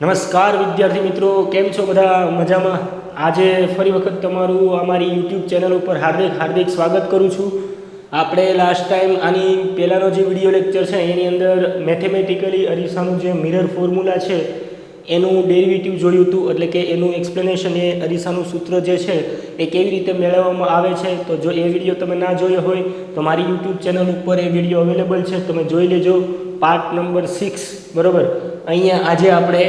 નમસ્કાર વિદ્યાર્થી મિત્રો, કેમ છો બધા? મજામાં? આજે ફરી વખત તમારું અમારી યુટ્યુબ ચેનલ ઉપર હાર્દિક સ્વાગત કરું છું. આપણે લાસ્ટ ટાઈમ આની પહેલાંનો જે વિડીયો લેક્ચર છે એની અંદર મેથેમેટિકલી અરીસાનું જે મિરર ફોર્મ્યુલા છે એનું ડેરિવેટિવ જોયું હતું, એટલે કે એનું એક્સપ્લેનેશન, એ અરીસાનું સૂત્ર જે છે એ કેવી રીતે મેળવવામાં આવે છે. તો જો એ વિડીયો તમે ના જોયો હોય તો મારી યુટ્યુબ ચેનલ ઉપર એ વિડીયો અવેલેબલ છે, તમે જોઈ લેજો. પાર્ટ નંબર 6, બરાબર. અહીંયા આજે આપણે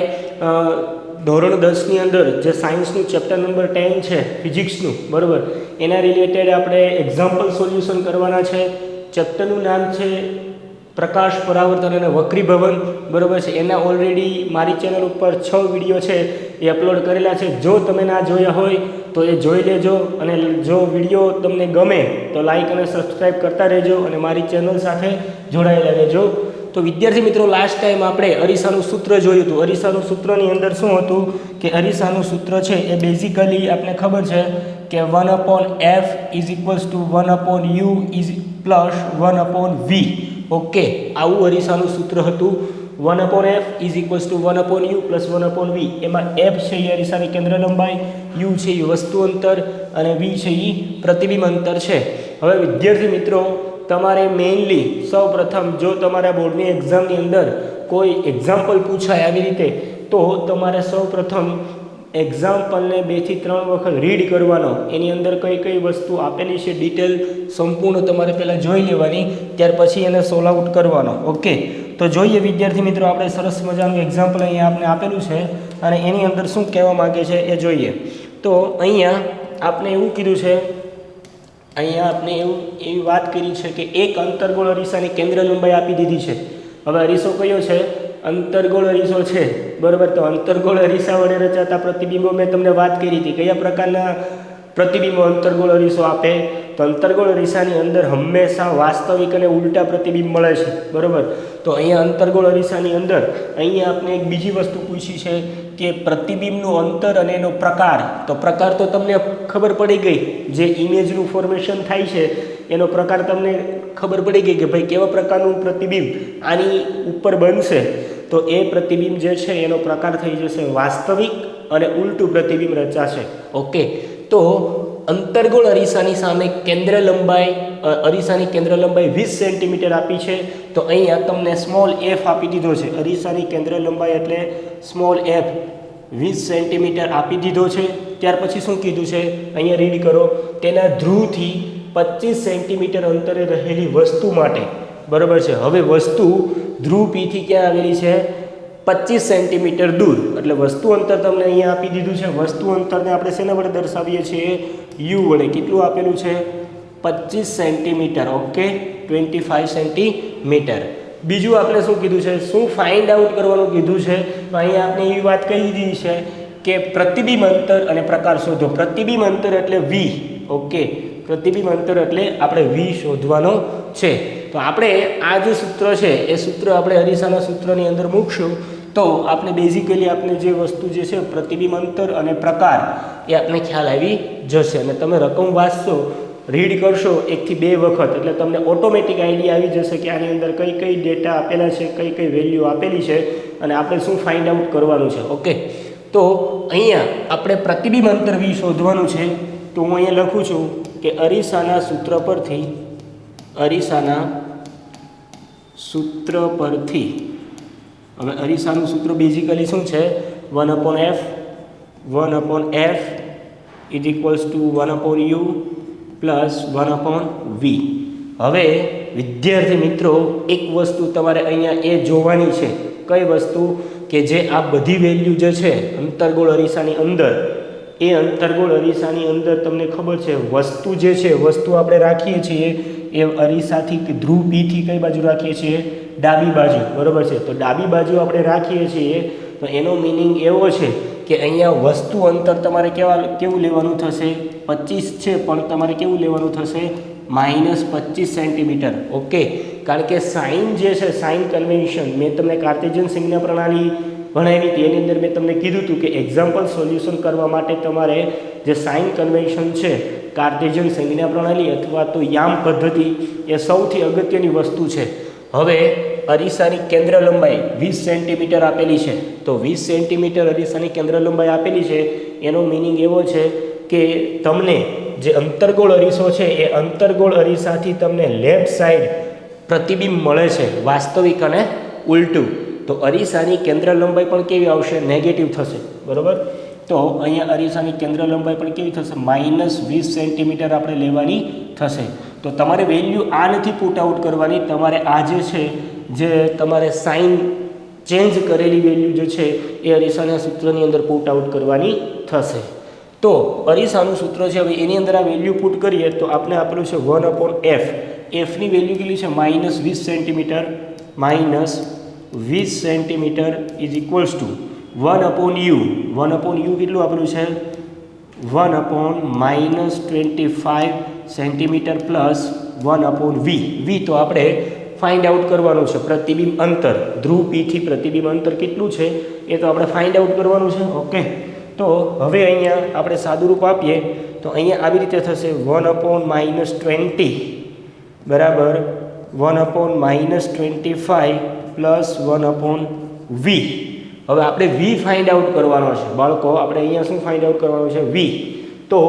ધોરણ 10ની અંદર જે સાયન્સનું ચેપ્ટર નંબર 10 છે ફિઝિક્સનું, બરાબર, એના રિલેટેડ આપણે એક્ઝામ્પલ સોલ્યુશન કરવાના છે. ચેપ્ટરનું નામ છે પ્રકાશ, પરાવર્તન અને વક્રીભવન, બરાબર છે. એના ઓલરેડી મારી ચેનલ ઉપર 6 વિડીયો છે એ અપલોડ કરેલા છે. જો તમે ના જોયા હોય તો એ જોઈ લેજો, અને જો વિડીયો તમને ગમે તો લાઈક અને સબસ્ક્રાઈબ કરતા રહેજો અને મારી ચેનલ સાથે જોડાયેલા રહેજો. તો વિદ્યાર્થી મિત્રો, લાસ્ટ ટાઈમ આપણે અરીસાનું સૂત્ર જોયું હતું. અરીસાનું સૂત્રની અંદર શું હતું કે અરીસાનું સૂત્ર છે એ બેઝિકલી આપણે ખબર છે કે 1/f is equals to 1/u is plus 1/v. Okay, આવું અરીસાનું સૂત્ર હતું. 1/f is equals to 1/u plus 1/v. એમાં f છે એ અરીસાની કેન્દ્ર લંબાઈ, u છે એ વસ્તુ અંતર, અને v છે એ પ્રતિબિંબ અંતર છે. હવે વિદ્યાર્થી મિત્રો, તમારે મેઇનલી સૌપ્રથમ જો તમારા બોર્ડની એક્ઝામની અંદર કોઈ એક્ઝામ્પલ પૂછાય આવી રીતે, તો તમારે સૌપ્રથમ એક્ઝામ્પલને 2 થી 3 વખત રીડ કરવાનો. એની અંદર કઈ કઈ વસ્તુ આપેલી છે ડિટેલ સંપૂર્ણ તમારે પહેલાં જોઈ લેવાની, ત્યાર પછી એને સોલ્વ આઉટ કરવાનો. ઓકે, તો જોઈએ વિદ્યાર્થી મિત્રો, આપણે સરસ મજાનું એક્ઝામ્પલ અહીંયા આપણે આપેલું છે અને એની અંદર શું કહેવા માગે છે એ જોઈએ. તો અહીંયા આપણે એવું કીધું છે, અહીંયા આપણે એવી વાત કરી છે કે એક અંતર્ગોળ અરીસાની કેન્દ્ર લંબાઈ આપી દીધી છે. હવે અરીસો કયો છે? અંતર્ગોળ અરીસો છે, બરાબર. તો અંતર્ગોળ અરીસા વડે રચાતા પ્રતિબિંબો મેં તમને વાત કરી હતી. કયા પ્રકારના પ્રતિબિંબો અંતર્ગોળ અરીસો આપે? તો અંતર્ગોળ અરીસાની અંદર હંમેશા વાસ્તવિક અને ઉલટા પ્રતિબિંબ મળે છે, બરાબર. તો અહીંયા અંતર્ગોળ અરીસાની અંદર અહીંયા આપણે એક બીજી વસ્તુ પૂછી છે કે પ્રતિબિંબનું અંતર અને એનો પ્રકાર. તો પ્રકાર તો તમને ખબર પડી ગઈ, જે ઇમેજનું ફોર્મેશન થાય છે એનો પ્રકાર તમને ખબર પડી ગઈ કે ભાઈ કેવા પ્રકારનું પ્રતિબિંબ આની ઉપર બનશે. તો એ પ્રતિબિંબ જે છે એનો પ્રકાર થઈ જશે વાસ્તવિક અને ઉલટું પ્રતિબિંબ રચાશે. ઓકે, તો અંતર્ગોળ અરીસાની સામે કેન્દ્ર લંબાઈ, અરીસાની કેન્દ્ર લંબાઈ 20 સેન્ટીમીટર આપી છે. તો અહીંયા તમને સ્મોલ એફ આપી દીધો છે. અરીસાની કેન્દ્ર લંબાઈ એટલે સ્મોલ એફ 20 સેન્ટીમીટર આપી દીધો છે. ત્યાર પછી શું કીધું છે અહીંયા રીડ કરો. તેના ધ્રુવથી 25 સેન્ટીમીટર અંતરે રહેલી વસ્તુ માટે, બરાબર છે. હવે વસ્તુ ધ્રુવ પીથી ક્યાં આવેલી છે? 25 સેન્ટીમીટર દૂર. એટલે વસ્તુ અંતર તમને અહીંયા આપી દીધું છે. વસ્તુ અંતરને આપણે શેના વડે દર્શાવીએ છીએ? યુ વડે. કેટલું આપેલું છે? 25 સેન્ટીમીટર. Okay, 25 centimetre. બીજું આપણે શું કીધું છે? શું ફાઇન્ડ આઉટ કરવાનું કીધું છે? તો અહીંયા આપણે એવી વાત કહી દીધી છે કે પ્રતિબિંબ અંતર અને પ્રકાર શોધો. પ્રતિબિંબ અંતર એટલે v. ઓકે, પ્રતિબિંબ અંતર એટલે આપણે v શોધવાનો છે. તો આપણે આ જે સૂત્ર છે એ સૂત્ર આપણે અરીસાના સૂત્રની અંદર મૂકશું તો આપણે બેઝિકલી આપણે જે વસ્તુ જે છે પ્રતિબિંબ અંતર અને પ્રકાર એ આપણે ખ્યાલ આવી જશે. અને તમે રકમ વાંચશો, રીડ કરશો 1 થી 2 વખત, એટલે તમને ઓટોમેટિક આઈડિયા આવી જશે કે આની અંદર કઈ કઈ ડેટા આપેલા છે, કઈ કઈ વેલ્યુ આપેલી છે અને આપણે શું ફાઇન્ડ આઉટ કરવાનું છે. ઓકે, તો અહીંયા આપણે પ્રતિબિંબ અંતર v શોધવાનું છે. તો હું અહીંયા લખું છું કે અરીસાના સૂત્ર પરથી હવે અરીસાનું સૂત્ર બેઝિકલી શું છે? 1/f is equals to 1/u plus 1/v. હવે વિદ્યાર્થી મિત્રો, એક વસ્તુ તમારે અહીંયા એ જોવાની છે. કઈ વસ્તુ? કે જે આ બધી વેલ્યુ જે છે અંતર્ગોળ અરીસાની અંદર, એ અંતર્ગોળ અરીસાની અંદર તમને ખબર છે વસ્તુ જે છે, વસ્તુ આપણે રાખીએ છીએ એ અરીસાથી ધ્રુવ પીથી કઈ બાજુ રાખીએ છીએ? ડાબી બાજુ, બરાબર છે. તો ડાબી બાજુ આપણે રાખીએ છીએ તો એનો મિનિંગ એવો છે કે અહીંયા વસ્તુ અંતર તમારે કેવું લેવાનું થશે? 25 છે, પણ તમારે કેવું લેવાનું થશે? -25 સેન્ટીમીટર. ઓકે, કારણ કે સાઇન જે છે, સાઇન કન્વેન્શન મેં તમને કાર્ટેશિયન સંજ્ઞા પ્રણાલી ભણાવી હતી. એની અંદર મેં તમને કીધું હતું કે એક્ઝામ્પલ સોલ્યુશન કરવા માટે તમારે જે સાઇન કન્વેન્શન છે, કાર્ટેશિયન સંજ્ઞા પ્રણાલી અથવા તો યામ પદ્ધતિ, એ સૌથી અગત્યની વસ્તુ છે. હવે અરીસાની કેન્દ્ર લંબાઈ 20 સેન્ટીમીટર આપેલી છે. તો 20 સેન્ટીમીટર અરીસાની કેન્દ્ર લંબાઈ આપેલી છે, એનો મિનિંગ એવો છે કે તમને જે અંતર્ગોળ અરીસો છે એ અંતર્ગોળ અરીસાથી તમને લેફ્ટ સાઈડ પ્રતિબિંબ મળે છે, વાસ્તવિક અને ઉલટું. તો અરીસાની કેન્દ્ર લંબાઈ પણ કેવી આવશે? નેગેટિવ થશે. બરાબર. તો અહીંયા અરીસાની કેન્દ્ર લંબાઈ પણ કેવી થશે? -20 સેન્ટીમીટર આપણે લેવાની થશે. તો તમારે વેલ્યુ આ નથી પુટ આઉટ કરવાની, તમારે આ જે છે, જે તમારે સાઇન ચેન્જ કરેલી વેલ્યુ જે છે એ અરીસાના સૂત્રની અંદર પુટ આઉટ કરવાની થશે. તો અરીસાનું સૂત્ર છે, હવે એની અંદર આ વેલ્યુ પુટ કરીએ તો આપણે આપેલું છે 1/f. એફની વેલ્યુ કેટલી છે? -20 centimetre. -20 centimetre is equals to 1/u. 1/u કેટલું આપેલું છે? 1/-25 સેન્ટીમીટર પ્લસ 1/v. v તો આપણે ફાઇન્ડ આઉટ કરવાનું છે. પ્રતિબિંબ અંતર, ધ્રુવ P થી પ્રતિબિંબ અંતર કેટલું છે એ તો આપણે ફાઇન્ડ આઉટ કરવાનું છે. ઓકે. તો હવે અહીંયા આપણે સાદુરૂપ આપીએ તો અહીંયા આવી રીતે થશે 1/-20 બરાબર 1/-25 પ્લસ 1/v. હવે આપણે v ફાઇન્ડ આઉટ કરવાનો છે બાળકો. આપણે અહીંયા શું ફાઇન્ડ આઉટ કરવાનું છે? v. તો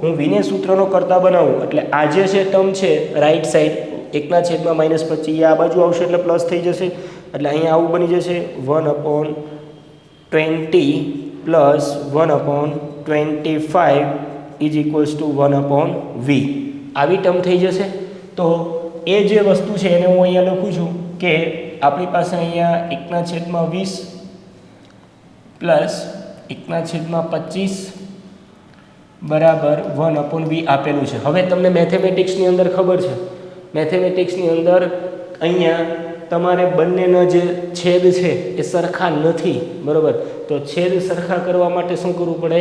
હું vને સૂત્રનો કરતા બનાવું એટલે આ જે છે ટર્મ છે રાઈટ સાઈડ 1/-25 આ બાજુ આવશે એટલે પ્લસ થઈ જશે. એટલે અહીંયા આવું બની જશે 1/20 plus 1/25 is equals to 1/v. આવી ટર્મ થઈ જશે. તો એ જે વસ્તુ છે એને હું અહીંયા લખું છું કે આપણી પાસે અહીંયા 1/20 પ્લસ 1/25 બરાબર 1/v આપેલું છે. હવે તમને મેથેમેટિક્સની અંદર ખબર છે, મેથેમેટિક્સની અંદર અહીંયા તમારે બંનેના જે છેદ છે એ સરખા નથી. બરાબર. તો છેદ સરખા કરવા માટે શું કરવું પડે?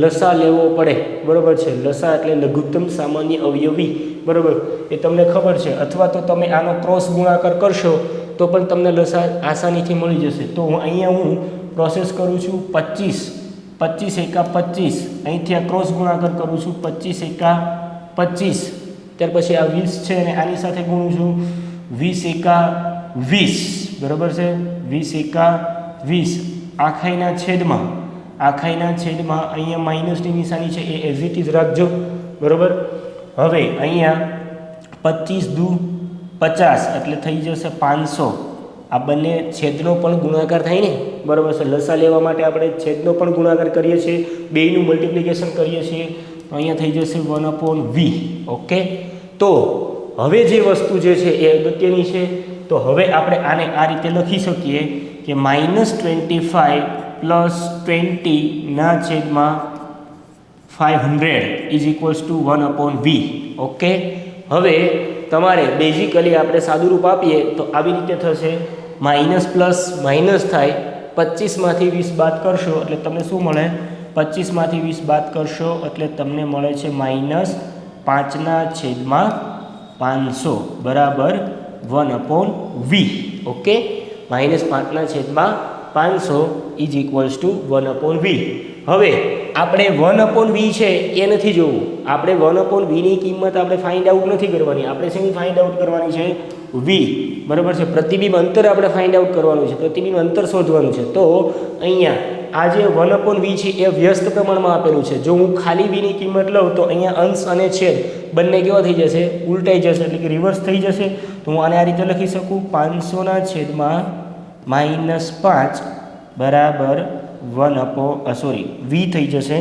લસા લેવો પડે. બરાબર છે. લસા એટલે લઘુત્તમ સામાન્ય અવયવી. બરાબર. એ તમને ખબર છે. અથવા તો તમે આનો ક્રોસ ગુણાકાર કરશો તો પણ તમને લસા આસાનીથી મળી જશે. તો અહીંયા હું પ્રોસેસ કરું છું 25 એકા 25, અહીંથી આ ક્રોસ ગુણાકાર કરું છું 25 એકા 25, ત્યાર પછી આ 20 છે અને આની સાથે ગુણું છું 20 એકા 20. બરાબર છે. 20 એકા 20 આખાઈના છેદમાં અહીંયા માઇનસની નિશાની છે એ એઝ ઇટ ઇઝ રાખજો. બરાબર. હવે અહીંયા 25 દુ 50 એટલે થઈ જશે 500. આ બંને છેદનો પણ ગુણાકાર થાય ને. બરાબર છે. લસા લેવા માટે આપણે છેદનો પણ ગુણાકાર કરીએ છીએ, બેયનું મલ્ટિપ્લિકેશન કરીએ છીએ. તો અહીંયા થઈ જશે 1/v. ઓકે. તો હવે જે વસ્તુ જે છે એ અગત્યની છે. તો હવે આપણે આને આ રીતે લખી શકીએ કે -25 પ્લસ 20 ના છેદમાં 500 is equals to 1/v. Okay. હવે તમારે બેઝિકલી આપણે સાદુરૂપ આપીએ તો આવી રીતે થશે. માઇનસ પ્લસ માઇનસ થાય, 25માંથી 20 બાદ કરશો એટલે તમને શું મળે? 25માંથી 20 બાદ કરશો એટલે તમને મળે છે -5/500 બરાબર 1/v. Okay. -5/500 is equals to 1/v. હવે આપણે 1/v છે એ નથી જોવું. આપણે 1/v ની કિંમત આપણે ફાઇન્ડ આઉટ નથી કરવાની. આપણે શેની ફાઇન્ડ આઉટ કરવાની છે? v. બરાબર છે. પ્રતિબિંબ અંતર આપણે ફાઇન્ડ આઉટ કરવાનું છે, પ્રતિબિંબ અંતર શોધવાનું છે. તો અહીંયા આ જે 1/v છે એ વ્યસ્ત પ્રમાણમાં આપેલું છે. જો હું ખાલી v ની કિંમત લઉં તો અહીંયા અંશ અને છેદ બંને કેવા થઈ જશે? ઉલટાઈ જશે, એટલે કે રિવર્સ થઈ જશે. તો હું આને આ રીતે લખી શકું 500 છેદમાં -5 બરાબર v થઈ જશે.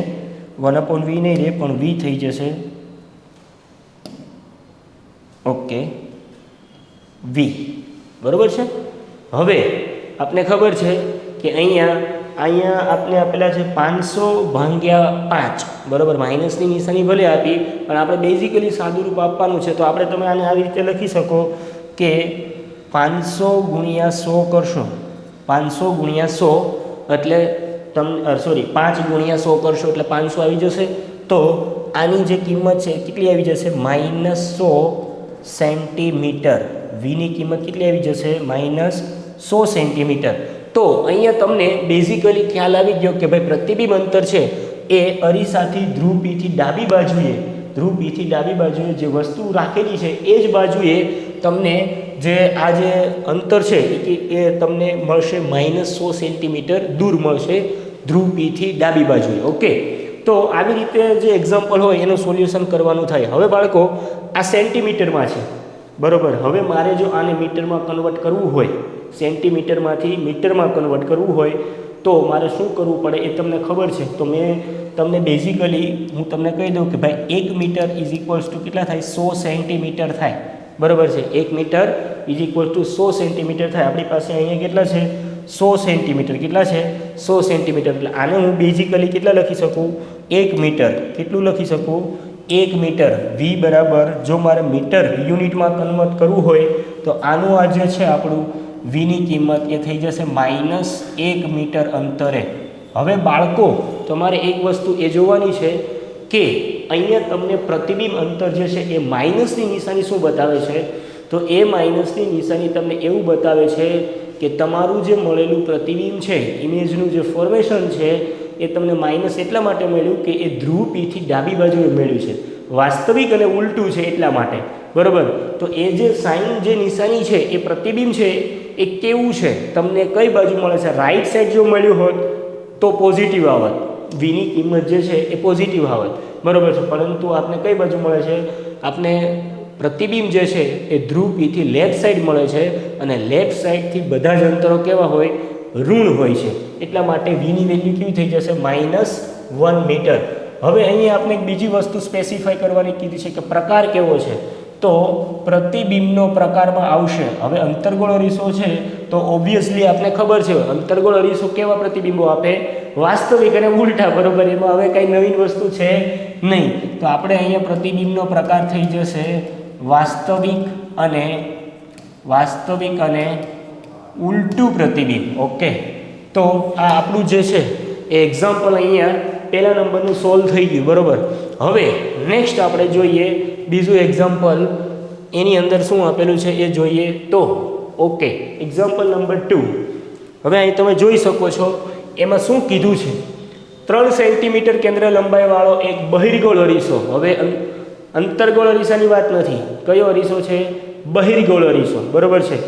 1/v નહીં રે પણ v થઈ જશે. ઓકે. v. બરાબર છે. હવે આપને ખબર છે કે અહીંયા આપણે આપેલા છે 500/5. બરાબર. માઇનસની નિશાની ભલે આપી પણ આપણે બેઝિકલી સાદુરૂપ આપવાનું છે. તો આપણે તમે આને આવી રીતે લખી શકો કે 500 ગુણ્યા 100 કરશો. 500 ગુણ્યા 100 એટલે 5 ગુણ્યા 100 કરશો એટલે 500 આવી જશે. તો આની જે કિંમત છે કેટલી આવી જશે? -100 સેન્ટીમીટર. વીની કિંમત કેટલી આવી જશે? -100 સેન્ટીમીટર. તો અહીંયા તમને બેઝિકલી ખ્યાલ આવી ગયો કે ભાઈ પ્રતિબિંબ અંતર છે એ અરીસાથી ધ્રુવ P થી ડાબી બાજુએ જે વસ્તુ રાખેલી છે એ જ બાજુએ તમને જે આ જે અંતર છે એ તમને મળશે -100 સેન્ટીમીટર દૂર મળશે ધ્રુવ Pથી ડાબી બાજુએ. ઓકે, તો આવી રીતે જે એક્ઝામ્પલ હોય એનું સોલ્યુશન કરવાનું થાય. હવે બાળકો આ સેન્ટીમીટરમાં છે, બરાબર. હવે મારે જો આને મીટરમાં કન્વર્ટ કરવું હોય, સેન્ટીમીટરમાંથી મીટરમાં કન્વર્ટ કરવું હોય તો મારે શું કરવું પડે એ તમને ખબર છે. તો મેં તમને બેઝિકલી હું તમને કહી દઉં કે ભાઈ 1 મીટર ઇઝ ઇક્વલ્સ ટુ કેટલા થાય? 100 સેન્ટીમીટર થાય, બરાબર છે. 1 metre is equal to 100 centimetre થાય. આપણી પાસે અહીંયા કેટલા છે? 100 સેન્ટીમીટર. કેટલા છે? 100 સેન્ટીમીટર. એટલે આને હું બેઝિકલી કેટલા લખી શકું? 1 મીટર. કેટલું લખી શકું? 1 મીટર. V બરાબર, જો મારે મીટર યુનિટમાં કન્વર્ટ કરવું હોય તો આનું આ જે છે આપણું Vની કિંમત એ થઈ જશે -1 મીટર અંતરે. હવે બાળકો તમારે એક વસ્તુ એ જોવાની છે કે અહીંયા તમને પ્રતિબિંબ અંતર જે છે એ માઇનસની નિશાની શું બતાવે છે? તો એ માઇનસની નિશાની તમને એવું બતાવે છે કે તમારું જે મળેલું પ્રતિબિંબ છે, ઇમેજનું જે ફોર્મેશન છે એ તમને માઇનસ એટલા માટે મળ્યું કે એ ધ્રુવ Pથી ડાબી બાજુએ મળ્યું છે. વાસ્તવિક અને ઉલટું છે એટલા માટે, બરાબર. તો એ જે સાઇન જે નિશાની છે એ પ્રતિબિંબ છે એ કેવું છે? તમને કઈ બાજુ મળે છે? રાઈટ સાઈડ જો મળ્યું હોત તો પોઝિટિવ આવત, Vની કિંમત જે છે એ પોઝિટિવ આવત, બરાબર છે. પરંતુ આપને કઈ બાજુ મળે છે? આપને પ્રતિબિંબ જે છે એ ધ્રુવ Pથી લેફ્ટ સાઈડ મળે છે અને લેફ્ટ સાઈડથી બધા જ અંતરો કેવા હોય? ઋણ હોય છે. એટલા માટે Vની વેલ્યુ કેવી થઈ જશે? -1 મીટર. હવે અહીંયા આપણે એક બીજી વસ્તુ સ્પેસિફાઈ કરવાની કીધી છે કે પ્રકાર કેવો છે? તો પ્રતિબિંબનો પ્રકારમાં આવશે. હવે અંતર્ગોળ અરીસો છે તો ઓબ્વિયસલી આપને ખબર છે અંતર્ગોળ અરીસો કેવા પ્રતિબિંબો આપે? વાસ્તવિક અને ઉલટા, બરોબર. એમાં હવે કઈ નવીન વસ્તુ છે નહીં. તો આપણે અહીંયા પ્રતિબિંબનો પ્રકાર થઈ જશે વાસ્તવિક અને ઉલટું પ્રતિબિંબ. ઓકે, તો આ આપણું જે છે એ એક્ઝામ્પલ અહીંયા પહેલા નંબરનું સોલ્વ થઈ ગયું, બરોબર. હવે નેક્સ્ટ આપણે જોઈએ બીજું એક્ઝામ્પલ. એની અંદર શું આપેલું છે એ જોઈએ તો ઓકે, એક્ઝામ્પલ નંબર 2. હવે અહીં તમે જોઈ શકો છો એમાં શું કીધું છે? 3 સેન્ટીમીટર કેન્દ્ર લંબાઈવાળો એક બહિર્ગોળ અરીસો. હવે અંતર્ગોળ અરીસાની વાત નથી. કયો અરીસો છે? બહિર્ગોળ અરીસો, બરોબર છે.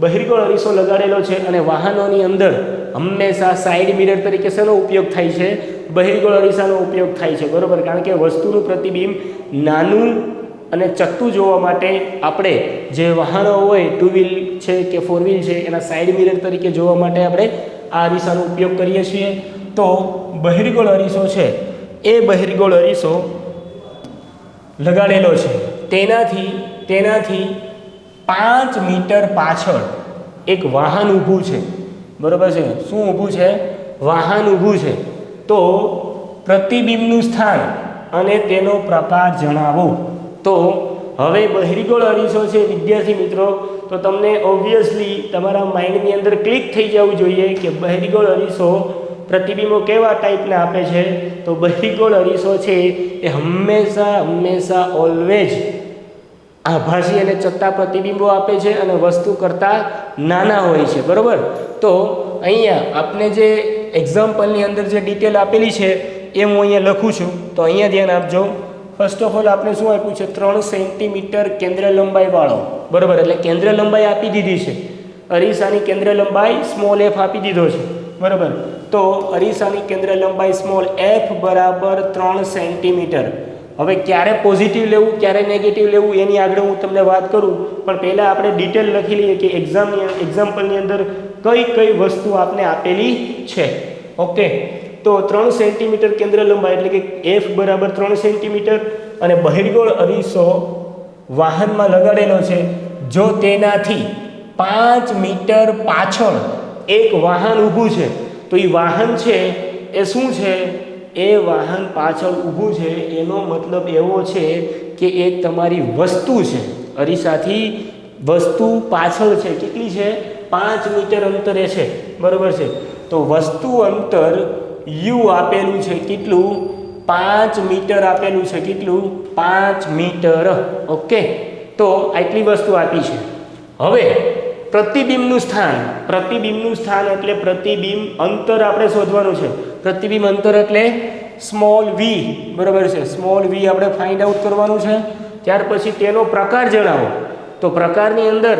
બહિર્ગોળ અરીસો લગાડેલો છે અને વાહનોની અંદર હંમેશા સાઈડ મિરર તરીકે શેનો ઉપયોગ થાય છે? બહિર્ગોળ અરીસાનો ઉપયોગ થાય છે, બરોબર. કારણ કે વસ્તુનું પ્રતિબિંબ નાનું અને ચત્તું જોવા માટે આપણે જે વાહનો હોય, 2 વ્હીલ છે કે 4 વ્હીલ છે, એના સાઈડ મિરર તરીકે જોવા માટે આપણે આ અરીસાનો ઉપયોગ કરીએ છીએ. તો બહિર્ગોળ અરીસો છે એ બહિર્ગોળ અરીસો લગાડેલો છે. તેનાથી 5 મીટર પાછળ એક વાહન ઊભું છે, બરોબર છે. શું ઊભું છે? વાહન ઊભું છે. તો પ્રતિબિંબનું સ્થાન અને તેનો પ્રકાર જણાવો. તો હવે બહિર્ગોળ અરીસો છે વિદ્યાર્થી મિત્રો, તો તમને ઓબ્વિયસલી તમારા માઇન્ડની અંદર ક્લિક થઈ જવું જોઈએ કે બહિર્ગોળ અરીસો પ્રતિબિંબો કેવા ટાઈપના આપે છે? તો બહિર્ગોળ અરીસો છે એ હંમેશા ઓલવેઝ આભાસી અને ચત્તા પ્રતિબિંબો આપે છે અને વસ્તુ કરતાં નાના હોય છે, બરાબર. તો અહીંયા આપણે જે એક્ઝામ્પલની અંદર જે ડિટેલ આપેલી છે એ હું અહીંયા લખું છું. તો અહીંયા ધ્યાન આપજો. ફર્સ્ટ ઓફ ઓલ આપણે શું આપ્યું છે? 3 સેન્ટીમીટર કેન્દ્ર લંબાઈવાળો, બરાબર. એટલે કેન્દ્ર લંબાઈ આપી દીધી છે. અરીસાની કેન્દ્ર લંબાઈ સ્મોલ f આપી દીધો છે, બરાબર. તો અરીસાની કેન્દ્ર લંબાઈ સ્મોલ f બરાબર 3 સેન્ટીમીટર. હવે ક્યારે પોઝિટિવ લેવું ક્યારે નેગેટિવ લેવું એની આગળ હું તમને વાત કરું, પણ પહેલાં આપણે ડિટેલ લખી લઈએ કે એક્ઝામ્પલની અંદર કઈ વસ્તુ આપને આપેલી છે. ઓકે, તો 3 સેન્ટીમીટર કેન્દ્ર લંબાઈ એટલે કે f બરાબર 3 સેન્ટીમીટર અને બહિર્ગોળ અરીસો વાહનમાં લગાડેલો છે. જો તેનાથી 5 મીટર પાછળ એક વાહન ઊભું છે તો એ વાહન છે એ શું છે? એ વાહન પાછળ ઊભું છે એનો મતલબ એવો છે કે એ તમારી વસ્તુ છે. અરીસાથી વસ્તુ પાછળ છે. કેટલી છે? 5 મીટર અંતરે છે, બરાબર છે. તો વસ્તુ અંતર u આપેલું છે કેટલું? 5 મીટર આપેલું છે. કેટલું? 5 મીટર. ઓકે, તો આટલી વસ્તુ આપી છે. હવે પ્રતિબિંબનું સ્થાન એટલે પ્રતિબિંબ અંતર આપણે શોધવાનું છે. પ્રતિબિંબ અંતર એટલે સ્મોલ v, બરાબર છે. સ્મોલ v આપણે ફાઇન્ડ આઉટ કરવાનું છે. ત્યાર પછી તેનો પ્રકાર જણાવો. તો પ્રકારની અંદર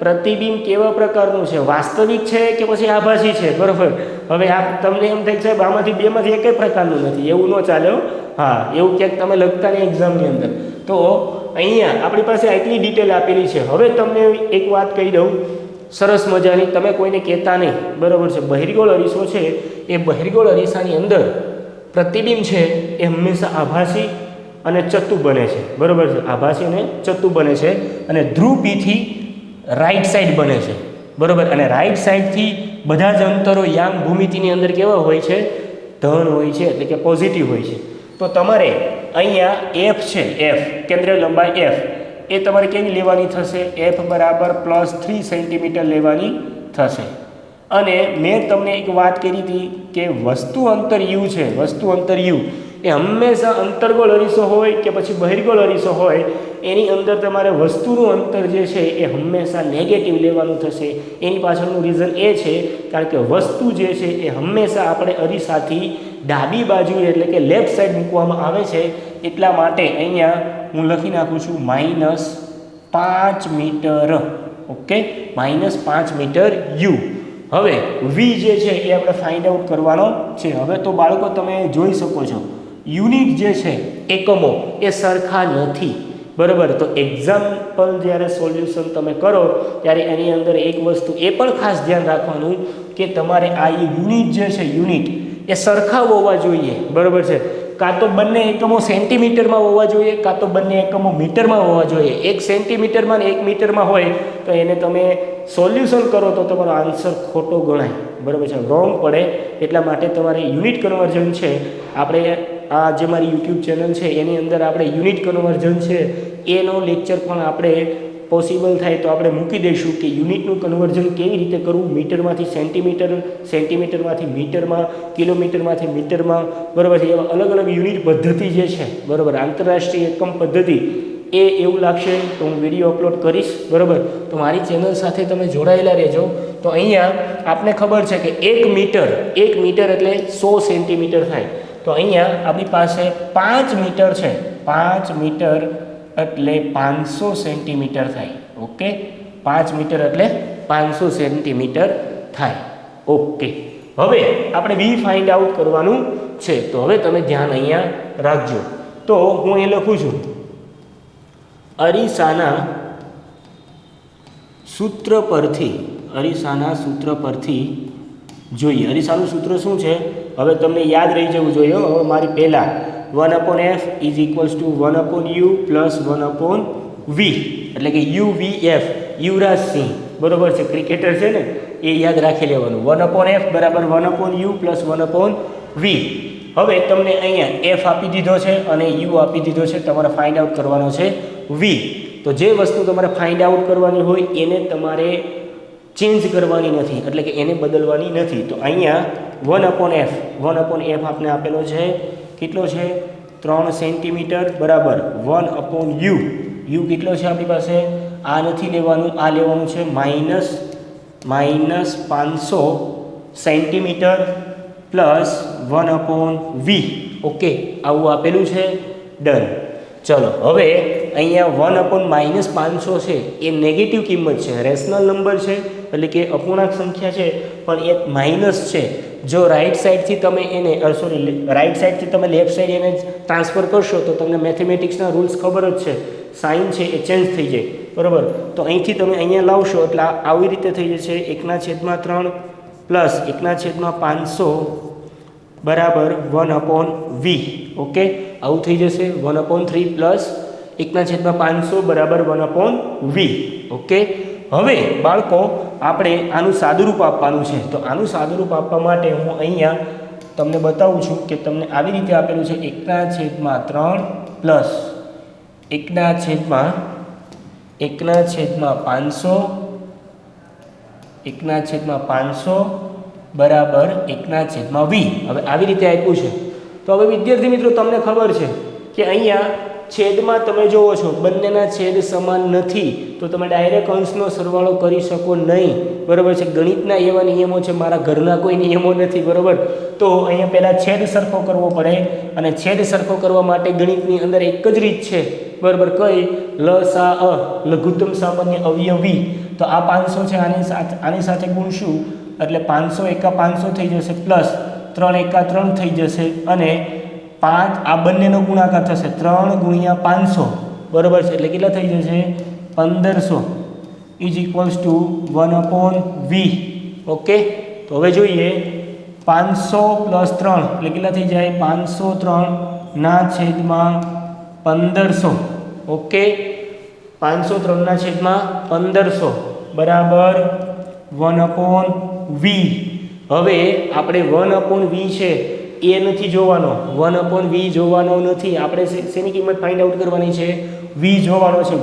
પ્રતિબિંબ કેવા પ્રકારનું છે, વાસ્તવિક છે કે પછી આભાસી છે, બરાબર. હવે આ તમને એમ થાય કે સાહેબ આમાંથી બેમાંથી એકેય પ્રકારનું નથી, એવું ન ચાલે. હા, એવું ક્યાંક તમે લખતા નહીં એક્ઝામની અંદર. તો અહીંયા આપણી પાસે આટલી ડિટેલ આપેલી છે. હવે તમને એક વાત કહી દઉં સરસ મજાની, તમે કોઈને કહેતા નહીં, બરાબર છે. બહિર્ગોળ અરીસો છે એ બહિર્ગોળ અરીસાની અંદર પ્રતિબિંબ છે એ હંમેશા આભાસી અને ચત્તુ બને છે, બરાબર છે. આભાસી અને ચત્તુ બને છે અને ધ્રુવ પીથી રાઈટ સાઈડ બને છે, બરાબર. અને રાઈટ સાઈડથી બધા જ અંતરો યામ ભૂમિતિની અંદર કેવા હોય છે? ધન હોય છે, એટલે કે પોઝિટિવ હોય છે. તો તમારે અહીંયા એફ છે, એફ કેન્દ્રીય લંબાઈ એફ એ તમારે કેવી લેવાની થશે? એફ બરાબર +3 સેન્ટીમીટર લેવાની થશે. અને મેં તમને એક વાત કરી હતી કે વસ્તુ અંતર યુ છે, વસ્તુ અંતર યુ એ હંમેશા અંતર્ગોળ અરીસો હોય કે પછી બહિર્ગોળ અરીસો હોય, એની અંદર તમારે વસ્તુનું અંતર જે છે એ હંમેશા નેગેટિવ લેવાનું થશે. એની પાછળનું રીઝન એ છે કારણ કે વસ્તુ જે છે એ હંમેશા આપણે અરીસાથી ડાબી બાજુ એટલે કે લેફ્ટ સાઈડ મૂકવામાં આવે છે. એટલા માટે અહીંયા હું લખી નાખું છું -5 મીટર. Okay, -5 metre you. હવે વી જે છે એ આપણે ફાઇન્ડ આઉટ કરવાનો છે. હવે તો બાળકો તમે જોઈ શકો છો યુનિટ જે છે, એકમો એ સરખા નથી, બરાબર. તો એક્ઝામ્પલ જ્યારે સોલ્યુશન તમે કરો ત્યારે એની અંદર એક વસ્તુ એ પણ ખાસ ધ્યાન રાખવાનું કે તમારે આ યુનિટ જે છે, યુનિટ એ સરખા હોવા જોઈએ, બરાબર છે. કાં તો બંને એકમો સેન્ટીમીટરમાં હોવા જોઈએ, કાં તો બંને એકમો મીટરમાં હોવા જોઈએ. 1 સેન્ટીમીટરમાં ને 1 મીટરમાં હોય તો એને તમે સોલ્યુશન કરો તો તમારો આન્સર ખોટો ગણાય, બરાબર છે, રોંગ પડે. એટલા માટે તમારે યુનિટ કન્વર્ઝન છે, આપણે આ જે મારી યુટ્યુબ ચેનલ છે એની અંદર આપણે યુનિટ કન્વર્ઝન છે એનો લેક્ચર પણ આપણે પોસિબલ થાય તો આપણે મૂકી દઈશું કે યુનિટનું કન્વર્ઝન કેવી રીતે કરવું, મીટરમાંથી સેન્ટીમીટર, સેન્ટીમીટરમાંથી મીટરમાં, કિલોમીટરમાંથી મીટરમાં, બરાબર છે. એવા અલગ અલગ યુનિટ પદ્ધતિ જે છે, બરાબર, આંતરરાષ્ટ્રીય એકમ પદ્ધતિ એ એવું લાગશે તો હું વિડીયો અપલોડ કરીશ, બરાબર. તો મારી ચેનલ સાથે તમે જોડાયેલા રહેજો. તો અહીંયા આપને ખબર છે કે 1 મીટર એટલે 100 સેન્ટીમીટર થાય. તો અહીંયા આપણી પાસે 5 મીટર છે, 5 મીટર એટલે 500 સેન્ટીમીટર થાય. ઓકે, 5 મીટર એટલે 500 સેન્ટીમીટર થાય. ઓકે, હવે આપણે વી ફાઇન્ડ આઉટ કરવાનું છે. તો હવે તમે ધ્યાન અહીંયા રાખજો. તો હું એ લખું છું અરીસાના સૂત્ર પરથી જોઈએ. અરીસાનું સૂત્ર શું છે હવે તમને યાદ રહી જવું જોઈએ. હવે મારી પહેલાં 1/f = 1/u + 1/v એટલે કે UVF, યુવરાજ સિંહ, બરાબર છે, ક્રિકેટર છે ને, એ યાદ રાખી લેવાનું. 1/f બરાબર 1/u + 1/v. હવે તમને અહીંયા f આપી દીધો છે અને u આપી દીધો છે. તમારે ફાઇન્ડ આઉટ કરવાનો છે v. તો જે વસ્તુ તમારે ફાઇન્ડ આઉટ કરવાની હોય એને તમારે ચેન્જ કરવાની નથી, એટલે કે એને બદલવાની નથી. તો અહીંયા 1/f આપણે આપેલો છે, કેટલો છે? 3 સેન્ટીમીટર બરાબર 1/u. u કેટલો છે આપણી પાસે? આ નથી લેવાનું, આ લેવાનું છે -500 સેન્ટીમીટર પ્લસ 1/v. ઓકે, આવું આપેલું છે. ડન. ચલો, હવે અહીંયા 1/-500 છે એ નેગેટિવ કિંમત છે, રેશનલ નંબર છે, એટલે કે અપૂર્ણાંક સંખ્યા છે, પણ એક માઇનસ છે. જો રાઈટ સાઈડથી તમે એને રાઈટ સાઈડથી તમે લેફ્ટ સાઈડ એને ટ્રાન્સફર કરશો તો તમને મેથેમેટિક્સના રૂલ્સ ખબર જ છે, સાઇન છે એ ચેન્જ થઈ જાય, બરાબર. તો અહીંથી તમે અહીંયા લાવશો એટલે આવી રીતે થઈ જશે 1/3 પ્લસ 1/500 બરાબર 1/v. ઓકે, આવું થઈ જશે 1/3 પ્લસ 1/500 બરાબર 1/v. ઓકે, હવે બાળકો આપણે આનું સાદુરૂપ આપવાનું છે. તો આનું સાદુરૂપ આપવા માટે હું અહીંયા તમને બતાવું છું કે તમને આવી રીતે આપેલું છે 1/3 પ્લસ 1/500 બરાબર 1/v. હવે આવી રીતે આપ્યું છે. તો હવે વિદ્યાર્થી મિત્રો તમને ખબર છે કે અહીંયા છેદમાં તમે જોવો છો બંનેના છેદ સમાન નથી, તો તમે ડાયરેક્ટ અંશનો સરવાળો કરી શકો નહીં, બરાબર છે. ગણિતના એવા નિયમો છે, મારા ઘરના કોઈ નિયમો નથી, બરાબર. તો અહીંયા પહેલાં છેદ સરખો કરવો પડે, અને છેદ સરખો કરવા માટે ગણિતની અંદર એક જ રીત છે, બરાબર. કઈ? લસા લઘુત્તમ સામાન્ય અવયવી તો આ 500 છે આની સાથે ગુણશું એટલે 500 એકા 500 થઈ જશે પ્લસ 3 એકા 3 થઈ જશે અને 5 આ બંનેનો ગુણાકાર થશે 3 ગુણ્યા 500 બરાબર છે એટલે કેટલા થઈ જશે 1500 is equals to 1/v. Okay, તો હવે જોઈએ 500 પ્લસ 3 એટલે કેટલા થઈ જાય 503 ના છેદમાં 1500. ઓકે, 503 ના છેદમાં 1500 બરાબર 1/v. હવે આપણે 1/v છે એ નથી જોવાનો, 1/v જોવાનો નથી, આપણે શેની કિંમત ફાઇન્ડ આઉટ કરવાની છે v જોવાનો છે.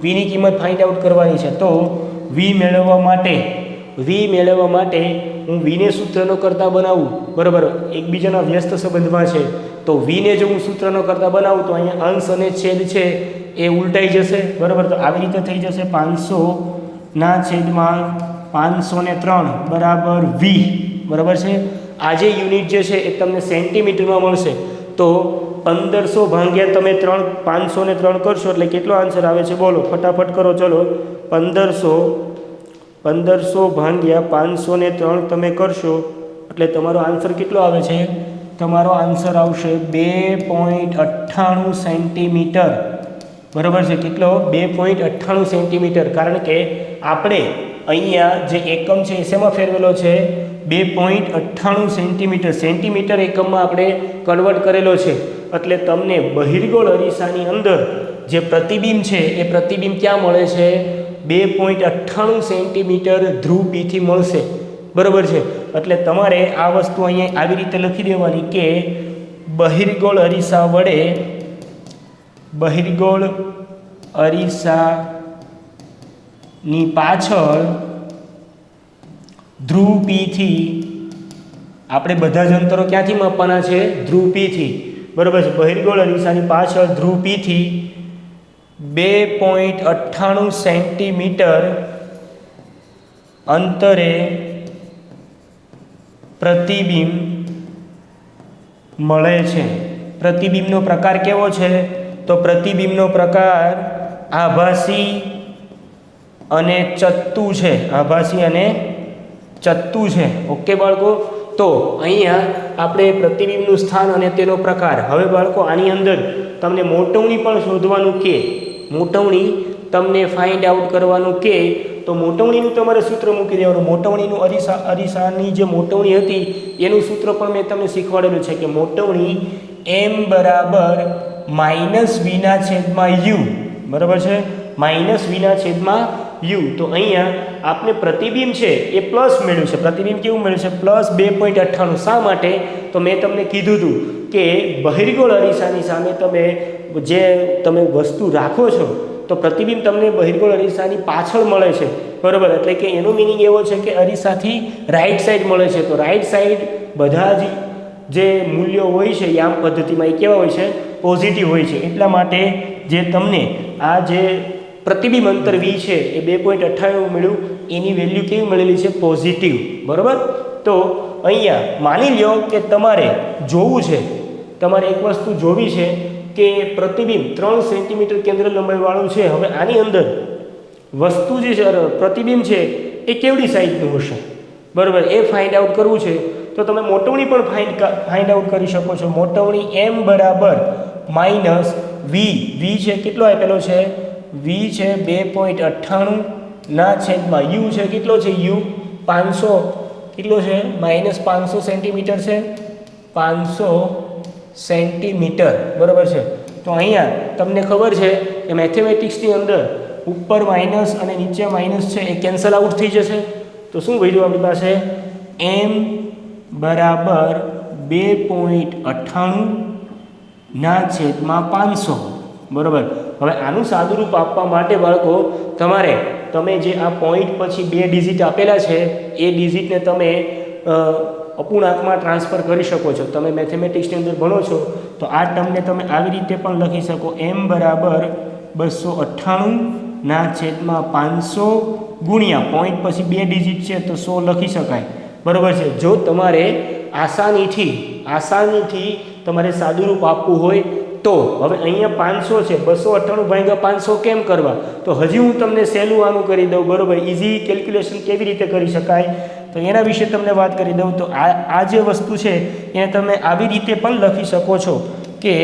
v ની કિંમત ફાઇન્ડ આઉટ કરવાની છે. તો v મેળવવા માટે હું v ને સૂત્રનો કરતા બનાવું બરાબર, એકબીજાના વ્યસ્ત સંબંધમાં છે તો v ને જો હું સૂત્રનો કરતા બનાવું તો અહીંયા અંશ અને છેદ છે એ ઉલટાઈ જશે બરાબર. તો આવી રીતે થઈ જશે 500 ના છેદમાં 503 બરાબર v બરાબર છે. આ જે યુનિટ જે છે એ તમને સેન્ટીમીટરમાં મળશે. તો 1500 ભાગ્યા તમે 503 કરશો એટલે કેટલો આન્સર આવે છે બોલો, ફટાફટ કરો. ચલો 1500 ભાગ્યા 503 તમે કરશો એટલે તમારો આન્સર કેટલો આવે છે? તમારો આન્સર આવશે 2.98 સેન્ટીમીટર બરાબર છે. કેટલો? 2.98 સેન્ટીમીટર. કારણ કે આપણે અહીંયા જે એકમ છે એ શેમાં ફેરવેલો છે? 2.98 સેન્ટીમીટર. સેન્ટીમીટર એકમમાં આપણે કન્વર્ટ કરેલો છે એટલે તમને બહિર્ગોળ અરીસાની અંદર જે પ્રતિબિંબ છે એ પ્રતિબિંબ ક્યાં મળે છે? 2.98 સેન્ટીમીટર ધ્રુવ P થી મળશે બરાબર છે. એટલે તમારે આ વસ્તુ અહીંયા આવી રીતે લખી દેવાની કે બહિર્ગોળ અરીસાની પાછળ ધ્રુવ P થી આપણે બધા જ અંતરો ક્યાંથી માપવાના છે? ધ્રુવ P થી બરાબર છે. બહિર્ગોળ અરીસાની પાછળ ધ્રુવ P થી 2.98 સેન્ટીમીટર અંતરે પ્રતિબિંબ મળે છે. પ્રતિબિંબનો પ્રકાર કેવો છે? તો પ્રતિબિંબનો પ્રકાર આભાસી અને ચત્તુ છે. આભાસી અને ચત્તુ છે. ઓકે બાળકો, તો અહીંયા આપણે પ્રતિબિંબનું સ્થાન અને તેનો પ્રકાર. હવે બાળકો આની અંદર તમને મોટવણી પણ શોધવાનું કે મોટવણી તમને ફાઇન્ડ આઉટ કરવાનું કે તો મોટવણીનું તમારે સૂત્ર મૂકી દેવાનું. મોટવણીનું અરીસાની જે મોટવણી હતી એનું સૂત્ર પણ મેં તમને શીખવાડેલું છે કે મોટવણી m બરાબર -v/u બરાબર છે. -v/u. તો અહીંયા આપણે પ્રતિબિંબ છે એ પ્લસ મેળવ્યું છે. પ્રતિબિંબ કેવું મળ્યું છે? પ્લસ 2.98. શા માટે? તો મેં તમને કીધું હતું કે બહિર્ગોળ અરીસાની સામે તમે વસ્તુ રાખો છો તો પ્રતિબિંબ તમને બહિર્ગોળ અરીસાની પાછળ મળે છે બરાબર. એટલે કે એનો મિનિંગ એવો છે કે અરીસાથી રાઈટ સાઈડ મળે છે. તો રાઈટ સાઈડ બધા જ જે મૂલ્યો હોય છે યામ પદ્ધતિમાં એ કેવા હોય છે? પોઝિટિવ હોય છે. એટલા માટે જે તમને આ જે પ્રતિબિંબ અંતર v છે એ 2.98 મળ્યું, એની વેલ્યુ કેવી મળેલી છે? પોઝિટિવ બરાબર. તો અહીંયા માની લ્યો કે તમારે જોવું છે, તમારે એક વસ્તુ જોવી છે કે પ્રતિબિંબ 3 સેન્ટીમીટર કેન્દ્ર લંબાઈવાળું છે. હવે આની અંદર વસ્તુ જે છે પ્રતિબિંબ છે એ કેવડી સાઈઝનું હશે બરાબર, એ ફાઇન્ડ આઉટ કરવું છે. તો તમે મોટવણી પણ ફાઇન્ડ આઉટ કરી શકો છો. મોટવણી m બરાબર -v. v છે કેટલો આપેલો છે? v છે 2.98 ના છેદમાં u છે કેટલો છે? u 500 કેટલો છે? -500 સેન્ટીમીટર છે. 500 સેન્ટીમીટર બરાબર છે. તો અહીંયા તમને ખબર છે કે મેથેમેટિક્સની અંદર ઉપર માઇનસ અને નીચે માઇનસ છે એ કેન્સલ આઉટ થઈ જશે. તો શું વધ્યું આપણી પાસે? m બરાબર 2.98 ના છેદમાં 500 બરાબર. હવે આનું સાદુરૂપ આપવા માટે બાળકો તમે જે આ પોઈન્ટ પછી 2 ડિજિટ આપેલા છે એ ડિજિટને તમે અપૂર્ણાંકમાં ટ્રાન્સફર કરી શકો છો. તમે મેથેમેટિક્સની અંદર ભણો છો તો આ ટર્મને તમે આવી રીતે પણ લખી શકો. m બરાબર 298 ના છેદમાં 500 ગુણ્યા પોઈન્ટ પછી 2 ડિજિટ છે તો 100 લખી શકાય બરાબર છે. જો તમારે આસાનીથી તમારે સાદુરૂપ આપવું હોય તો હવે અહીંયા 500 છે, 298 ભાગ્યા 500 કેમ કરવા? તો હજી હું તમને સહેલું આનું કરી દઉં, બરાબર. ઇઝી કેલ્ક્યુલેશન કેવી રીતે કરી શકાય તો એના વિશે તમને વાત કરી દઉં. તો આ જે વસ્તુ છે એને તમે આવી રીતે પણ લખી શકો છો કે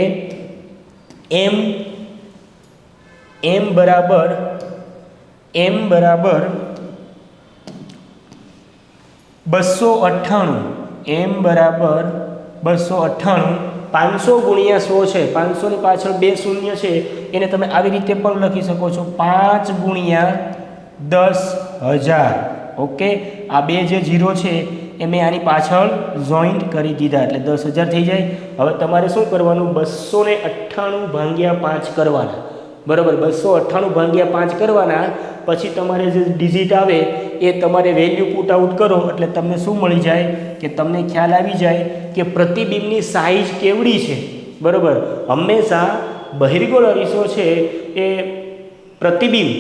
m બરાબર 298, m બરાબર 298, 500 ગુણ્યા 100 છે, 500 ની પાછળ 2 શૂન્ય છે, એને તમે આવી રીતે પણ લખી શકો છો 5 ગુણ્યા 10,000. ઓકે, આ બે જે 0 છે એ મેં આની પાછળ જોઈન્ટ કરી દીધા એટલે 10,000 થઈ જાય. હવે તમારે શું કરવાનું? 298 ભાગ્યા 5 કરવાના, બરાબર. 298 ભાગ્યા 5 કરવાના, પછી તમારે જે ડિજિટ આવે એ તમારે વેલ્યુ પુટ આઉટ કરો એટલે તમને શું મળી જાય કે તમને ખ્યાલ આવી જાય કે પ્રતિબિંબની સાઇઝ કેવડી છે, બરાબર. હંમેશા બહિર્ગોળ અરીસો છે એ પ્રતિબિંબ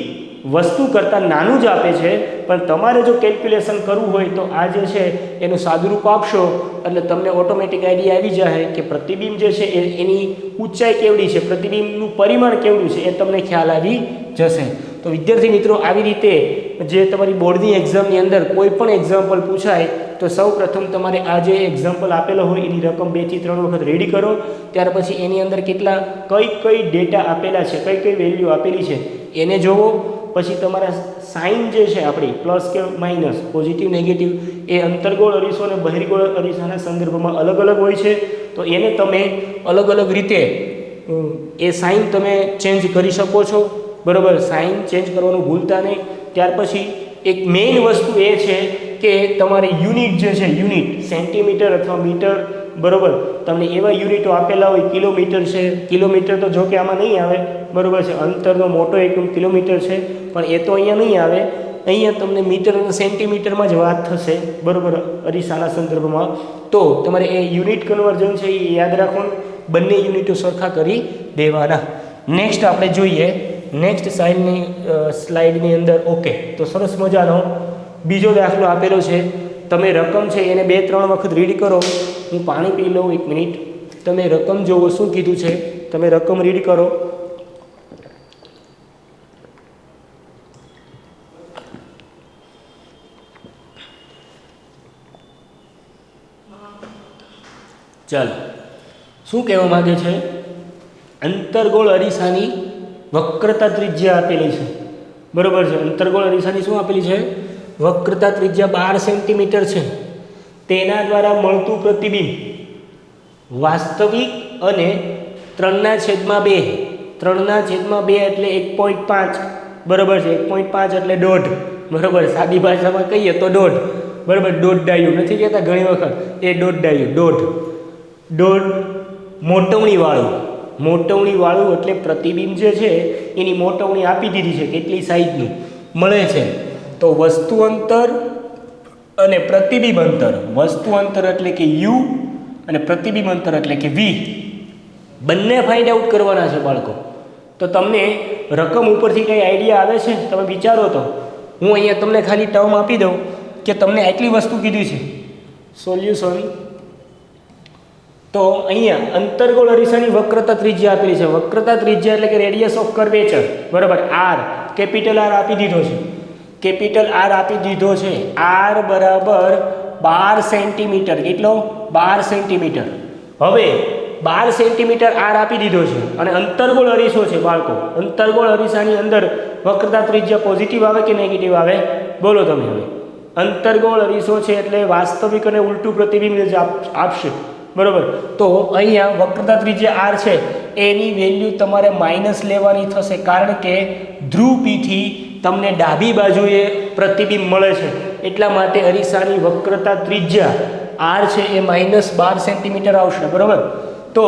વસ્તુ કરતાં નાનું જ આપે છે, પણ તમારે જો કેલ્ક્યુલેશન કરવું હોય તો આ જે છે એનું સાદુરૂપ આપશો એટલે તમને ઓટોમેટિક આઈડિયા આવી જાય કે પ્રતિબિંબ જે છે એની ઊંચાઈ કેવડી છે, પ્રતિબિંબનું પરિમાણ કેવડું છે એ તમને ખ્યાલ આવી જશે. તો વિદ્યાર્થી મિત્રો, આવી રીતે જે તમારી બોર્ડની એક્ઝામની અંદર કોઈ પણ એક્ઝામ્પલ પૂછાય તો સૌ પ્રથમ તમારે આ જે એક્ઝામ્પલ આપેલો હોય એની રકમ 2 થી 3 વખત રેડી કરો. ત્યાર પછી એની અંદર કેટલા કઈ ડેટા આપેલા છે, કઈ વેલ્યુ આપેલી છે એને જોવો. પછી તમારા સાઇન જે છે આપણી પ્લસ કે માઇનસ, પોઝિટિવ નેગેટિવ, એ અંતર્ગોળ અરીસો અને બહિર્ગોળ અરીસાના સંદર્ભમાં અલગ અલગ હોય છે. તો એને તમે અલગ અલગ રીતે એ સાઇન તમે ચેન્જ કરી શકો છો, બરાબર. સાઇન ચેન્જ કરવાનું ભૂલતા નહીં. ત્યાર પછી એક મેઇન વસ્તુ એ છે કે તમારે યુનિટ જે છે, યુનિટ સેન્ટીમીટર અથવા મીટર, બરાબર. તમને એવા યુનિટો આપેલા હોય, કિલોમીટર છે, કિલોમીટર તો જો કે આમાં નહીં આવે, બરાબર છે. અંતરનો મોટો એકમ કિલોમીટર છે, પણ એ તો અહીંયા નહીં આવે. અહીંયા તમને મીટર અને સેન્ટીમીટરમાં જ વાત થશે, બરાબર, અરીસાના સંદર્ભમાં. તો તમારે એ યુનિટ કન્વર્ઝન છે એ યાદ રાખવાનું, બંને યુનિટો સરખા કરી દેવાના. નેક્સ્ટ આપણે જોઈએ નેક્સ્ટ સ્લાઇડની અંદર. ઓકે, તો સરસ મજાનો બીજો દાખલો આપેલો છે. તમે રકમ છે એને 2-3 વખત રીડ કરો. હું પાણી પી લઉં, 1 મિનિટ. તમે રકમ જોવો, શું કીધું છે, તમે રકમ રીડ કરો. ચાલો, શું કહેવા માગે છે? અંતર્ગોળ અરીસાની વક્રતા ત્રિજ્યા આપેલી છે, બરાબર છે. અંતર્ગોળ અરીસાની શું આપેલી છે? વક્રતા ત્રિજ્યા 12 સેન્ટીમીટર છે. તેના દ્વારા મળતું પ્રતિબિંબ વાસ્તવિક અને 3/2, 3/2 એટલે 1.5, બરાબર છે. 1.5 એટલે 1.5, બરાબર. સાદી ભાષામાં કહીએ તો 1.5, બરાબર. 1.5 ડાયું નથી કહેતા ઘણી વખત, એ 1.5 ડાયું, 1.5 મોટવણી વાળું એટલે પ્રતિબિંબ જે છે એની મોટવણી આપી દીધી છે, કેટલી સાઈઝનું મળે છે. તો વસ્તુ અંતર અને પ્રતિબિંબ અંતર, વસ્તુ અંતર એટલે કે u અને પ્રતિબિંબ અંતર એટલે કે v, બંને ફાઇન્ડ આઉટ કરવાના છે બાળકો. તો તમને રકમ ઉપરથી કંઈ આઈડિયા આવે છે? તમે વિચારો તો હું અહીંયા તમને ખાલી ટર્મ આપી દઉં કે તમને આટલી વસ્તુ કીધી છે, સોલ્યુશન. તો અહીંયા અંતર્ગોળ અરીસાની વક્રતા ત્રિજ્યા આપેલી છે. વક્રતા ત્રિજ્યા એટલે કે રેડિયસ ઓફ કર્વેચર, બરાબર. R, કેપિટલ R આપી દીધો છે, કેપિટલ R આપી દીધો છે. R બરાબર 12 સેન્ટીમીટર. કેટલો? 12 સેન્ટીમીટર. હવે 12 સેન્ટીમીટર R આપી દીધો છે અને અંતર્ગોળ અરીસો છે બાળકો. અંતર્ગોળ અરીસાની અંદર વક્રતા ત્રિજ્યા પોઝિટિવ આવે કે નેગેટિવ આવે? બોલો તમે હવે. અંતર્ગોળ અરીસો છે એટલે વાસ્તવિક અને ઉલટું પ્રતિબિંબ જ આપશે, બરાબર. તો અહીંયા વક્રતા ત્રિજ્યા R છે એની વેલ્યુ તમારે માઇનસ લેવાની થશે, કારણ કે ધ્રુવ Pથી તમને ડાબી બાજુએ પ્રતિબિંબ મળે છે, એટલા માટે અરીસાની વક્રતા ત્રિજ્યા R છે એ -12 સેન્ટીમીટર આવશે, બરાબર. તો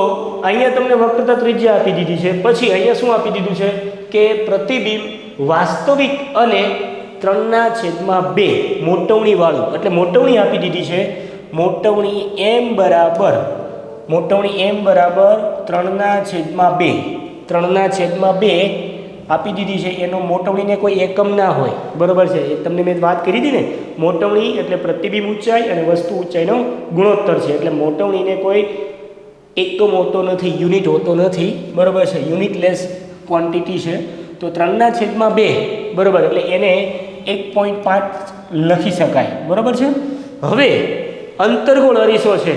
અહીંયા તમને વક્રતા ત્રિજ્યા આપી દીધી છે. પછી અહીંયા શું આપી દીધું છે કે પ્રતિબિંબ વાસ્તવિક અને 3/2 મોટવણી વાળું, એટલે મોટવણી આપી દીધી છે. મોટવણી m બરાબર 3/2, 3/2 આપી દીધી છે. એનો મોટવણીને કોઈ એકમ ના હોય, બરાબર છે. એ તમને મેં વાત કરી હતી ને, મોટવણી એટલે પ્રતિબિંબ ઊંચાઈ અને વસ્તુ ઊંચાઈનો ગુણોત્તર છે, એટલે મોટવણીને કોઈ એકમ હોતો નથી, યુનિટ હોતો નથી, બરાબર છે, યુનિટલેસ ક્વોન્ટિટી છે. તો 3/2, બરાબર, એટલે એને 1.5 લખી શકાય, બરાબર છે. હવે અંતર્ગોળ અરીસો છે,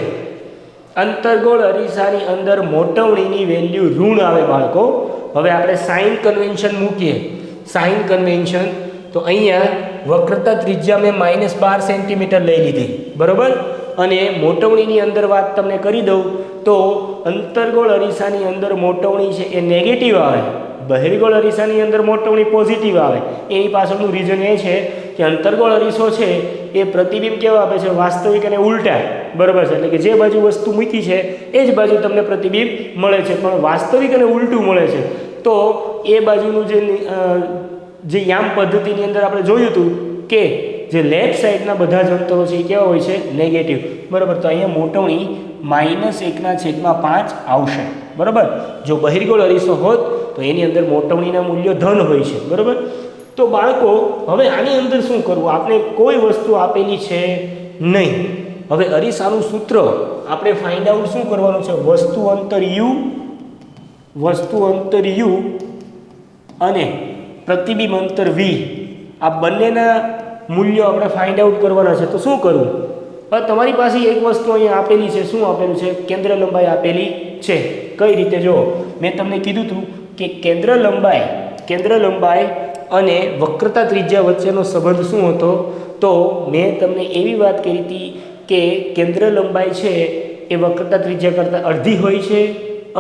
અંતર્ગોળ અરીસાની અંદર મોટવણીની વેલ્યુ ઋણ આવે બાળકો. હવે આપણે સાઇન કન્વેન્શન મૂકીએ, સાઇન કન્વેન્શન. તો અહીંયા વક્રતા ત્રિજ્યા મેં -12 સેન્ટીમીટર લઈ લીધી, બરાબર. અને મોટવણીની અંદર વાત તમને કરી દઉં તો અંતર્ગોળ અરીસાની અંદર મોટવણી છે એ નેગેટિવ આવે, બહિર્ગોળ અરીસાની અંદર મોટવણી પોઝિટિવ આવે. એની પાછળનું રીઝન એ છે કે અંતર્ગોળ અરીસો છે એ પ્રતિબિંબ કેવા આપે છે, વાસ્તવિક અને ઉલટા, બરાબર છે. એટલે કે જે બાજુ વસ્તુ મૂકી છે એ જ બાજુ તમને પ્રતિબિંબ મળે છે, પણ વાસ્તવિક અને ઉલટું મળે છે. તો એ બાજુનું જે યામ પદ્ધતિની અંદર આપણે જોયું હતું કે જે લેફ્ટ સાઈડના બધા જ અંતરો છે એ કેવા હોય છે, નેગેટિવ, બરાબર. તો અહીંયા મોટવણી -1/5 આવશે, બરાબર. જો બહિર્ગોળ અરીસો હોત તો એની અંદર મોટવણીના મૂલ્યો ધન હોય છે, બરાબર. તો બાળકો હવે આની અંદર શું કરવું, આપણે કોઈ વસ્તુ આપેલી છે નહીં. હવે અરીસાનું સૂત્ર આપણે ફાઇન્ડ આઉટ શું કરવાનું છે, વસ્તુ અંતર u અને પ્રતિબિંબ અંતર v, આ બંનેના મૂલ્યો આપણે ફાઇન્ડ આઉટ કરવાના છે. તો શું કરવું, હવે તમારી પાસે એક વસ્તુ અહીંયા આપેલી છે, શું આપેલું છે, કેન્દ્ર લંબાઈ આપેલી છે. કઈ રીતે, જો મેં તમને કીધું હતું કે કેન્દ્ર લંબાઈ અને વક્રતા ત્રિજ્યા વચ્ચેનો સંબંધ શું હતો. તો મેં તમને એવી વાત કરી હતી કે કેન્દ્ર લંબાઈ છે એ વક્રતા ત્રિજ્યા કરતાં અડધી હોય છે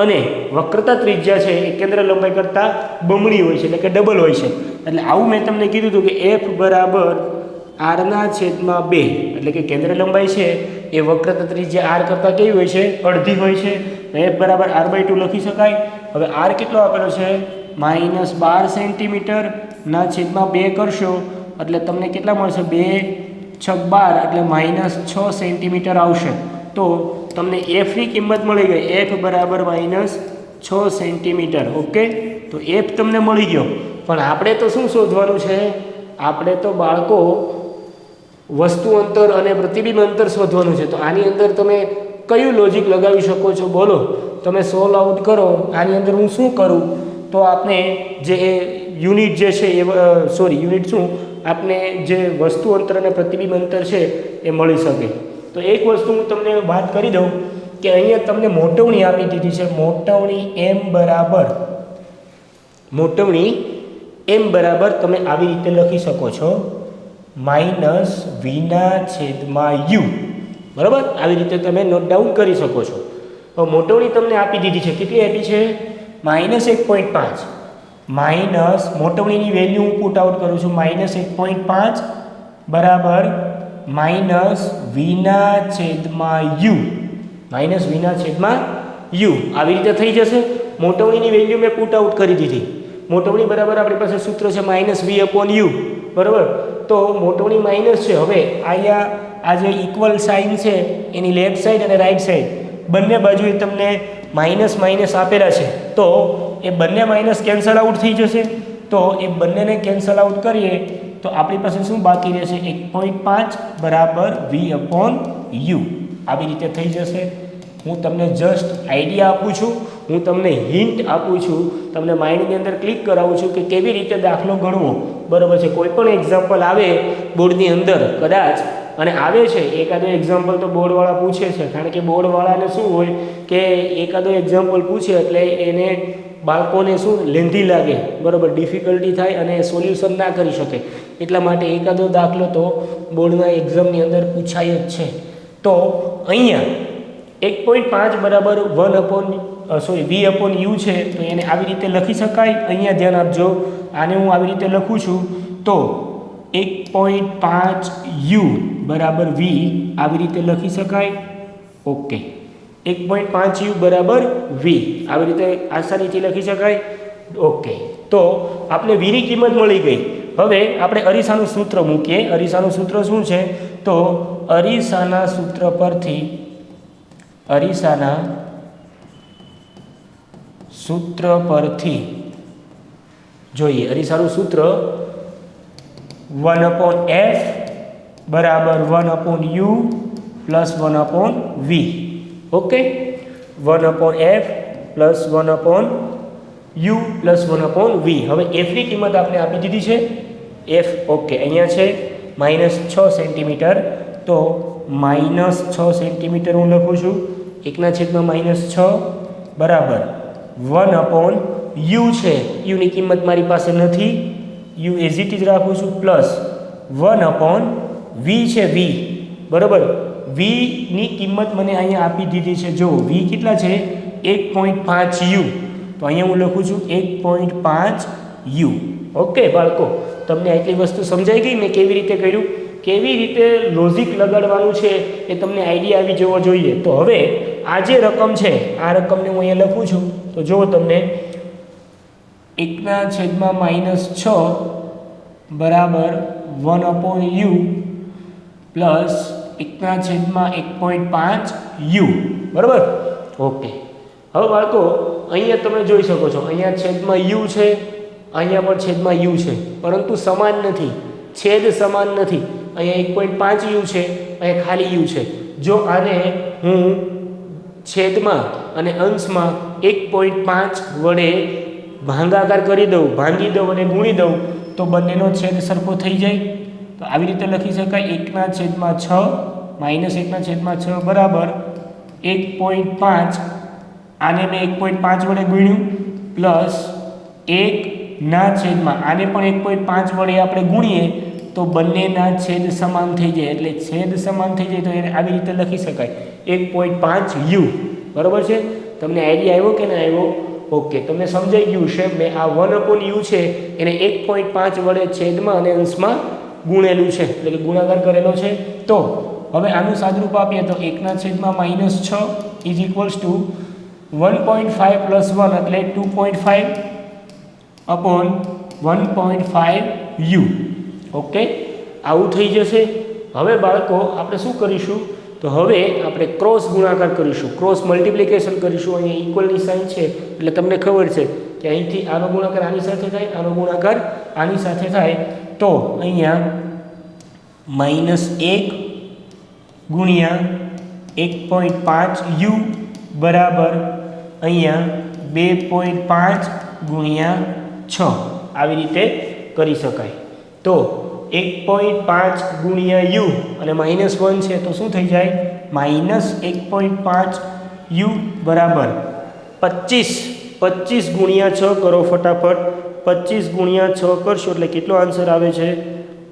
અને વક્રતા ત્રિજ્યા છે એ કેન્દ્ર લંબાઈ કરતાં બમણી હોય છે, એટલે કે ડબલ હોય છે. એટલે આવું મેં તમને કીધું હતું કે F બરાબર r/2, એટલે કે કેન્દ્ર લંબાઈ છે એ વક્રતા ત્રિજ્યા r કરતાં કેવી હોય છે, અડધી હોય છે. F બરાબર r/2 લખી શકાય. હવે r કેટલો આપેલો છે, -12 સેન્ટીમીટર ના છેદમાં 2 કરશો એટલે તમને કેટલા મળશે, 2 × 6 = 12, એટલે -6 સેન્ટીમીટર આવશે. તો તમને F ની કિંમત મળી ગઈ, F બરાબર -6 સેન્ટીમીટર. ઓકે, તો F તમને મળી ગયો. પણ આપણે તો શું શોધવાનું છે, આપણે તો બાળકો વસ્તુ અંતર અને પ્રતિબિંબ અંતર શોધવાનું છે. તો આની અંદર તમે કયું લોજિક લગાવી શકો છો, બોલો. તમે સોલ્વ આઉટ કરો. આની અંદર હું શું કરું, તો આપણે જે યુનિટ જે છે એ યુનિટ શું, આપણે જે વસ્તુ અંતર અને પ્રતિબિંબ અંતર છે એ મળી શકે. તો એક વસ્તુ હું તમને વાત કરી દઉં કે અહીંયા તમને મોટવણી આપી દીધી છે. મોટવણી m બરાબર તમે આવી રીતે લખી શકો છો, -v/u, બરાબર. આવી રીતે તમે નોટ ડાઉન કરી શકો છો. હવે મોટવણી તમને આપી દીધી છે, કેટલી આપી છે, -1.5. મોટવણીની વેલ્યુ હું પુટ આઉટ કરું છું, -1.5 બરાબર -v/u, આવી રીતે થઈ જશે. મોટવણીની વેલ્યુ મેં પુટ આઉટ કરી દીધી. મોટવણી બરાબર આપણી પાસે સૂત્ર છે -v/u, બરાબર. તો મોટવણી માઇનસ છે. હવે અહીંયા આ જે ઇક્વલ સાઇન છે એની લેફ્ટ સાઈડ અને રાઈટ સાઈડ બંને બાજુએ તમને માઇનસ આપેલા છે. તો એ બંને માઇનસ કેન્સલ આઉટ થઈ જશે. તો એ બંનેને કેન્સલ આઉટ કરીએ તો આપણી પાસે શું બાકી રહેશે, 1.5 બરાબર v/u, આવી રીતે થઈ જશે. હું તમને જસ્ટ આઈડિયા આપું છું, હું તમને હિન્ટ આપું છું, તમને માઇન્ડની અંદર ક્લિક કરાવું છું કે કેવી રીતે દાખલો ગણવો, બરાબર છે. કોઈ પણ એક્ઝામ્પલ આવે બોર્ડની અંદર કદાચ, અને આવે છે એકાદો એક્ઝામ્પલ તો બોર્ડવાળા પૂછે છે, કારણ કે બોર્ડવાળાને શું હોય કે એકાદો એક્ઝામ્પલ પૂછે એટલે એને બાળકોને શું લેન્ધી લાગે, બરાબર, ડિફિકલ્ટી થાય અને સોલ્યુશન ના કરી શકે. એટલા માટે એકાદો દાખલો તો બોર્ડના એક્ઝામની અંદર પૂછાય જ છે. તો અહીંયા 1.5 બરાબર v/u છે, તો એને આવી રીતે લખી શકાય. અહીંયા ધ્યાન આપજો, આને હું આવી રીતે લખું છું તો 1.5u બરાબર v આવી રીતે લખી શકાય. ઓકે, 1.5u બરાબર v આવી રીતે આસાનીથી લખી શકાય. ઓકે, તો આપણે v ની કિંમત મળી ગઈ. હવે આપણે અરીસાનું સૂત્ર મૂકીએ. અરીસાનું સૂત્ર શું છે, તો અરીસાના સૂત્ર પરથી જોઈએ. અરીસાનું સૂત્ર 1/f બરાબર 1/u + 1/v. Okay, 1/f plus 1/u plus 1/v. હવે એફની કિંમત આપણે આપી દીધી છે. એફ ઓકે અહીંયા છે -6 સેન્ટીમીટર, તો -6 સેન્ટીમીટર હું લખું છું. 1/-6 બરાબર 1/u છે. યુની કિંમત મારી પાસે નથી, યુ એઝ ઇટ ઇઝ રાખું છું, પ્લસ 1/v છે v બરાબર. v ની કિંમત મને અહીંયા આપી દીધી છે. જો v કેટલા છે 1.5u, તો અહીંયા હું લખું છું 1.5u. ઓકે બાળકો, તમને આટલી વસ્તુ સમજાઈ ગઈ મેં કેવી રીતે કર્યું, કેવી રીતે લોજિક લગાડવાનું છે એ તમને આઈડિયા આવી જવો જોઈએ. તો હવે આ જે રકમ છે આ રકમને હું અહીંયા લખું છું. તો જુઓ તમને 1/-6 બરાબર 1/u પ્લસ 1/1.5u બરાબર. ઓકે, હવે બાળકો અહીંયા તમે જોઈ શકો છો અહીંયા છેદમાં u છે, અહીંયા પણ છેદમાં u છે, પરંતુ સમાન નથી, છેદ સમાન નથી. અહીંયા 1.5u છે, અહીંયા ખાલી u છે. જો આને હું છેદમાં અને અંશમાં 1.5 વડે ભાગાકાર કરી દઉં, ભાંગી દઉં અને ગુણી દઉં તો બંનેનો છેદ સરખો થઈ જાય. તો આવી રીતે લખી શકાય 1/6 -1/6 બરાબર 1.5. આને મેં 1.5 વડે ગુણ્યું પ્લસ 1/, આને પણ 1.5 વડે આપણે ગુણીએ તો બંનેના છેદ સમાન થઈ જાય. એટલે છેદ સમાન થઈ જાય તો એને આવી રીતે લખી શકાય 1.5u બરાબર છે. તમને આઈડિયા આવ્યો કે ના આવ્યો? ઓકે, તમને સમજાઈ ગયું છે. મેં આ 1/u છે એને 1.5 વડે છેદમાં અને અંશમાં ગુણેલું છે, એટલે કે ગુણાકાર કરેલો છે. તો હવે આનું સાદુરૂપ આપીએ તો 1/-6 ઇઝ ઇક્વલ્સ ટુ 1.5 પ્લસ 1 એટલે 2.5 અપોન 1.5u. ઓકે, આવું થઈ જશે. હવે બાળકો આપણે શું કરીશું, તો હવે આપણે ક્રોસ ગુણાકાર કરીશું, ક્રોસ મલ્ટિપ્લિકેશન કરીશું. અહીંયા ઇક્વલની સાઇન છે એટલે તમને ખબર છે કે અહીંથી આનો ગુણાકાર આની સાથે થાય, આનો ગુણાકાર આની સાથે થાય. તો અહીંયા -1 ગુણ્યા 1.5u બરાબર અહીંયા 2.5 ગુણ્યા 6 આવી રીતે કરી શકાય. તો 1.5 ગુણ્યા u અને -1 છે તો શું થઈ જાય -1.5u બરાબર 25 ગુણ્યા 6 કરો ફટાફટ. 25 ગુણ્યા 6 કરશો એટલે કેટલો આન્સર આવે છે?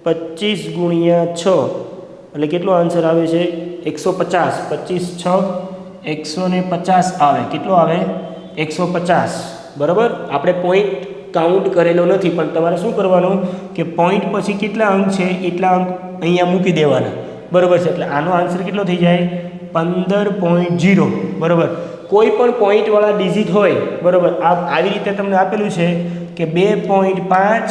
25 ગુણ્યા 6 એટલે કેટલો આન્સર આવે છે? 150. 25 6 150 આવે. કેટલો આવે? 150 બરાબર. આપણે પોઈન્ટ કાઉન્ટ કરેલો નથી, પણ તમારે શું કરવાનું કે પોઈન્ટ પછી કેટલા અંક છે એટલા અંક અહીંયા મૂકી દેવાના બરાબર છે. એટલે આનો આન્સર કેટલો થઈ જાય? 15.0 બરાબર. કોઈ પણ પોઈન્ટવાળા ડિજિટ હોય બરાબર, આવી રીતે તમને આપેલું છે કે 2.5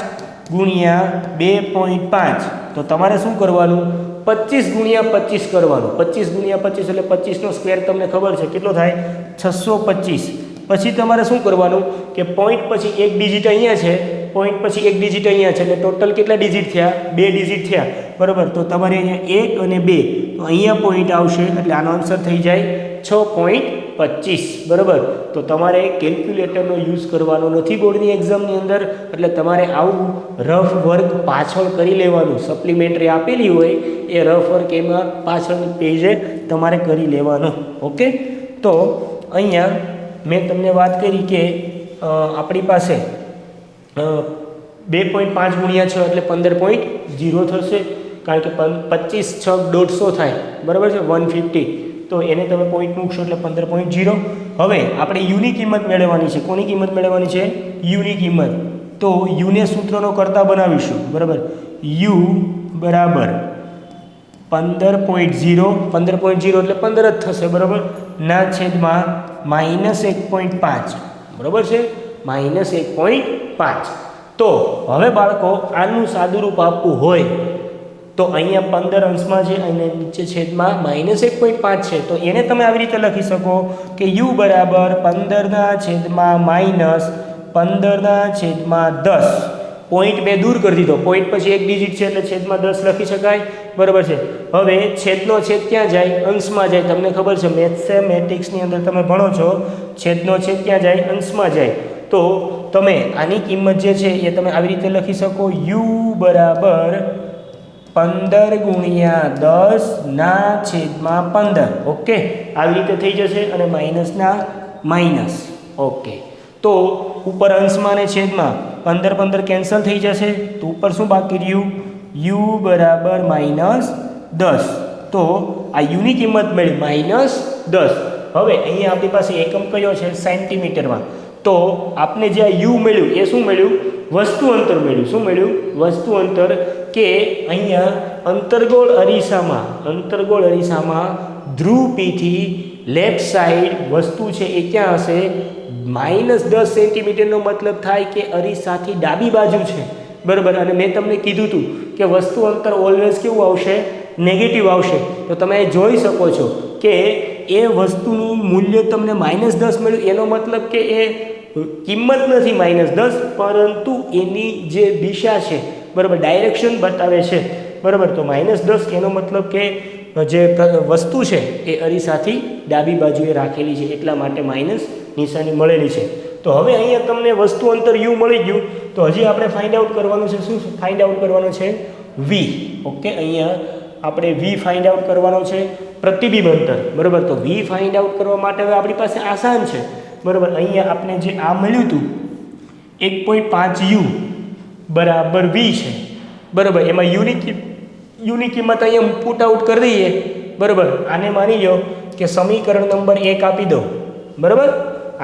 ગુણ્યા 2.5, તો તમારે શું કરવાનું? 25 ગુણ્યા 25 કરવાનું. 25 ગુણ્યા 25 એટલે 25નો સ્ક્વેર તમને ખબર છે કેટલો થાય? 625. પછી તમારે શું કરવાનું કે પોઈન્ટ પછી એક ડિજિટ અહીંયા છે, પોઈન્ટ પછી એક ડિજિટ અહીંયા છે, એટલે ટોટલ કેટલા ડિજિટ થયા? 2 ડિજિટ થયા બરાબર. તો તમારે અહીંયા 1 અને 2, તો અહીંયા પોઈન્ટ આવશે એટલે આનો આન્સર થઈ જાય 6.25 બરાબર. તો તમારે કેલ્ક્યુલેટરનો યુઝ કરવાનો નથી બોર્ડની એક્ઝામની અંદર, એટલે તમારે આવું રફ વર્ક પાછળ કરી લેવાનું. સપ્લિમેન્ટરી આપેલી હોય એ રફ વર્ક એમાં પાછળની પેજે તમારે કરી લેવાનું. ઓકે, તો અહીંયા મેં તમને વાત કરી કે આપણી પાસે 2.5 ગુણ્યા 6 એટલે 15.0 થશે, કારણ કે 25 6 150 થાય બરાબર છે, 150. તો એને તમે પોઈન્ટ મૂકશો એટલે 15.0. હવે આપણે યુની કિંમત મેળવવાની છે. કોની કિંમત મેળવવાની છે? યુની કિંમત. તો યુને સૂત્રનો કરતા બનાવીશું બરાબર. યુ બરાબર 15.0, 15.0 એટલે 15 જ થશે બરાબર, ના છેદમાં -1.5 બરાબર છે, -1.5. તો હવે બાળકો આનું સાદુરૂપ આપવું હોય તો અહીંયા 15 અંશમાં છે અને નીચે છેદમાં -1.5 છે, તો એને તમે આવી રીતે લખી શકો કે u બરાબર 15/-10. પોઈન્ટ 2 દૂર કરી દીધો, પોઈન્ટ પછી એક ડિજિટ છે એટલે છેદમાં 10 લખી શકાય. બરાબર છે. હવે છેદનો છેદ ક્યાં જાય? અંશમાં જાય. તમને ખબર છે મેથેમેટિક્સની અંદર તમે ભણો છો, છેદનો છેદ ક્યાં જાય? અંશમાં જાય. તો તમે આની કિંમત જે છે એ તમે આવી રીતે લખી શકો, u બરાબર 15 ગુણ્યા 10 ના છેદમાં 15. ઓકે, આવી રીતે થઈ જશે અને માઇનસના માઇનસ. ઓકે, તો ઉપર અંશમાં ને છેદમાં 15 કેન્સલ થઈ જશે. તો ઉપર શું બાકી રહ્યું? u બરાબર -10. તો આ યુની કિંમત મળી -10. હવે અહીંયા આપણી પાસે એકમ કયો છે? સેન્ટીમીટરમાં. તો આપને જે આ u મળ્યું એ શું મળ્યું? વસ્તુ અંતર મળ્યું. શું મળ્યું? વસ્તુ અંતર. કે અહીંયા અંતર્ગોળ અરીસામાં ધ્રુવ P થી લેફ્ટ સાઈડ વસ્તુ છે એ ક્યાં હશે? -10 સેન્ટીમીટરનો મતલબ થાય કે અરીસાથી ડાબી બાજુ છે, બરાબર. અને મેં તમને કીધું હતું કે વસ્તુ અંતર ઓલવેઝ કેવું આવશે? નેગેટિવ આવશે. તો તમે જોઈ શકો છો કે એ વસ્તુનું મૂલ્ય તમને -10 મળ્યું, એનો મતલબ કે એ કિંમત નથી -10, પરંતુ એની જે દિશા છે, બરાબર, ડાયરેક્શન બતાવે છે, બરાબર. તો -10 એનો મતલબ કે જે વસ્તુ છે એ અરીસાથી ડાબી બાજુએ રાખેલી છે, એટલા માટે માઇનસ નિશાની મળેલી છે. તો હવે અહીંયા તમને વસ્તુ અંતર u મળી ગયું. તો હજી આપણે ફાઇન્ડ આઉટ કરવાનું છે. શું ફાઇન્ડ આઉટ કરવાનું છે? v. ઓકે, અહીંયા આપણે v ફાઇન્ડ આઉટ કરવાનો છે, પ્રતિબિંબ અંતર, બરાબર. તો v ફાઇન્ડ આઉટ કરવા માટે હવે આપણી પાસે આસાન છે, બરાબર. અહીંયા આપણે જે આ મળ્યું હતું 1.5u બરાબર v છે, બરાબર. એમાં યુની કિંમત અહીંયા પુટ આઉટ કરી દઈએ, બરાબર. આને માની લો કે સમીકરણ નંબર 1 આપી દો, બરાબર.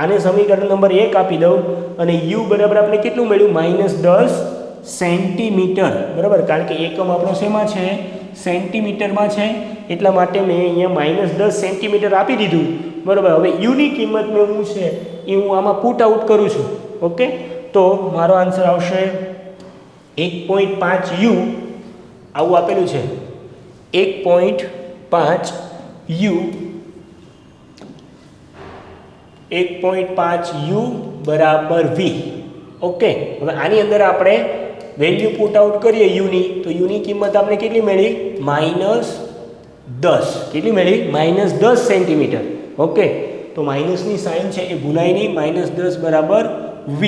આને સમીકરણ નંબર 1 આપી દઉં અને u બરાબર આપણે કેટલું મળ્યું? -10 સેન્ટીમીટર, બરાબર. કારણ કે એકમ આપણો શેમાં છે? સેન્ટીમીટરમાં છે, એટલા માટે મેં અહીંયા -10 સેન્ટીમીટર આપી દીધું, બરાબર. હવે યુની કિંમત મેં હું છે એ હું આમાં પુટ આઉટ કરું છું. ઓકે, તો મારો આન્સર આવશે 1.5u. આવું આપેલું છે 1.5u 1.5u બરાબર v. ઓકે, હવે આની અંદર આપણે વેલ્યુ પુટ આઉટ કરીએ યુની, તો યુની કિંમત આપણે કેટલી મળી? -10. કેટલી મળી? -10 સેન્ટીમીટર. ઓકે, તો માઇનસની સાઇન છે એ ભૂલાય નહીં. -10 બરાબર v.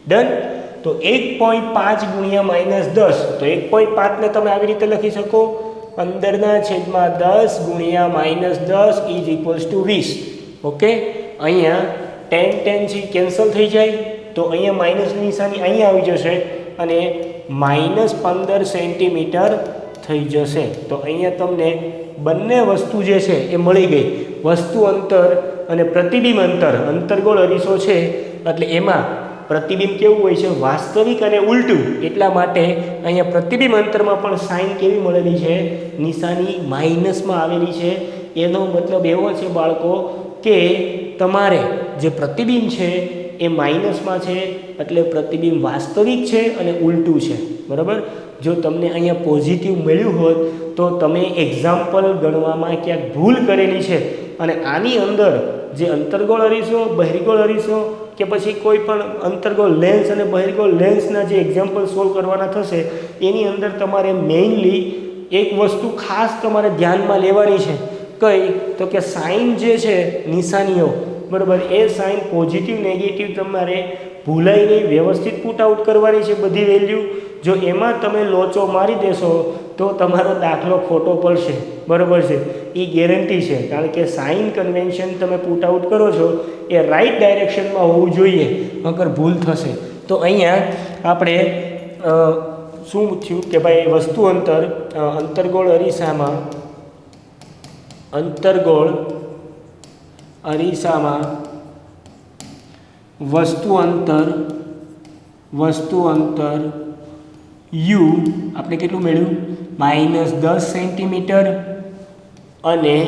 ડન. તો 1.5 ગુણ્યા -10, તો 1.5 ને તમે આવી રીતે લખી શકો 15/10 ગુણ્યા -10 ઇઝ ઇક્વલ્સ ટુ 20. ઓકે, અહીંયા 10 થી કેન્સલ થઈ જાય, તો અહીંયા માઇનસની નિશાની અહીંયા આવી જશે અને -15 સેન્ટીમીટર થઈ જશે. તો અહીંયા તમને બંને વસ્તુ જે છે એ મળી ગઈ. વસ્તુ અંતર અને પ્રતિબિંબ અંતર, અંતર્ગોળ અરીસો છે એટલે એમાં પ્રતિબિંબ કેવું હોય છે? વાસ્તવિક અને ઉલટું. એટલા માટે અહીંયા પ્રતિબિંબ અંતરમાં પણ સાઇન કેવી મળેલી છે? નિશાની માઇનસમાં આવેલી છે. એનો મતલબ એવો છે બાળકો કે તમારે જે પ્રતિબિંબ છે એ માઇનસમાં છે, એટલે પ્રતિબિંબ વાસ્તવિક છે અને ઉલટું છે, બરાબર. જો તમને અહીંયા પોઝિટિવ મળ્યું હોત તો તમે એક્ઝામ્પલ ગણવામાં ક્યાંક ભૂલ કરેલી છે, અને આની અંદર જે અંતર્ગોળ અરીસો, બહિર્ગોળ અરીસો કે પછી કોઈ પણ અંતર્ગોળ લેન્સ અને બહિર્ગોળ લેન્સના જે એક્ઝામ્પલ સોલ્વ કરવાના થશે, એની અંદર તમારે મેઇનલી એક વસ્તુ ખાસ તમારે ધ્યાનમાં લેવાની છે. કઈ? તો કે સાઇન જે છે, નિશાનીઓ, બરાબર, એ સાઇન પોઝિટિવ નેગેટિવ તમારે ભૂલાઈ નહીં, વ્યવસ્થિત પુટ આઉટ કરવાની છે બધી વેલ્યુ. જો એમાં તમે લોચો મારી દેશો તો તમારો દાખલો ખોટો પડશે, બરાબર છે, એ ગેરંટી છે. કારણ કે સાઇન કન્વેન્શન તમે પુટ આઉટ કરો છો એ રાઈટ ડાયરેક્શનમાં હોવું જોઈએ, અગર ભૂલ થશે તો અહીંયા આપણે શું થયું કે ભાઈ વસ્તુ અંતર અંતર્ગોળ અરીસામાં વસ્તુ અંતર u આપણે કેટલું મેળવ્યું? -10 સેન્ટીમીટર અને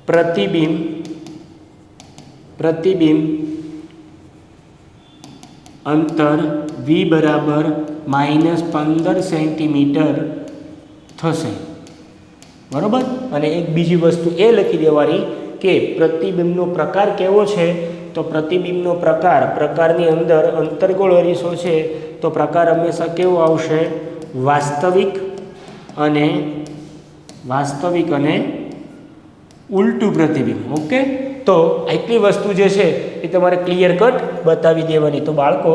પ્રતિબિંબ અંતર v બરાબર -15 સેન્ટીમીટર થશે, બરાબર. અને એક બીજી વસ્તુ એ લખી દેવાની કે પ્રતિબિંબનો પ્રકાર કેવો છે? તો પ્રતિબિંબનો પ્રકારની અંદર અંતર્ગોળ અરીસો છે તો પ્રકાર હંમેશા કેવો આવશે? વાસ્તવિક અને વાસ્તવિક અને ઉલટું પ્રતિબિંબ. ઓકે, તો આટલી વસ્તુ જે છે એ તમારે ક્લિયર કટ બતાવી દેવાની. તો બાળકો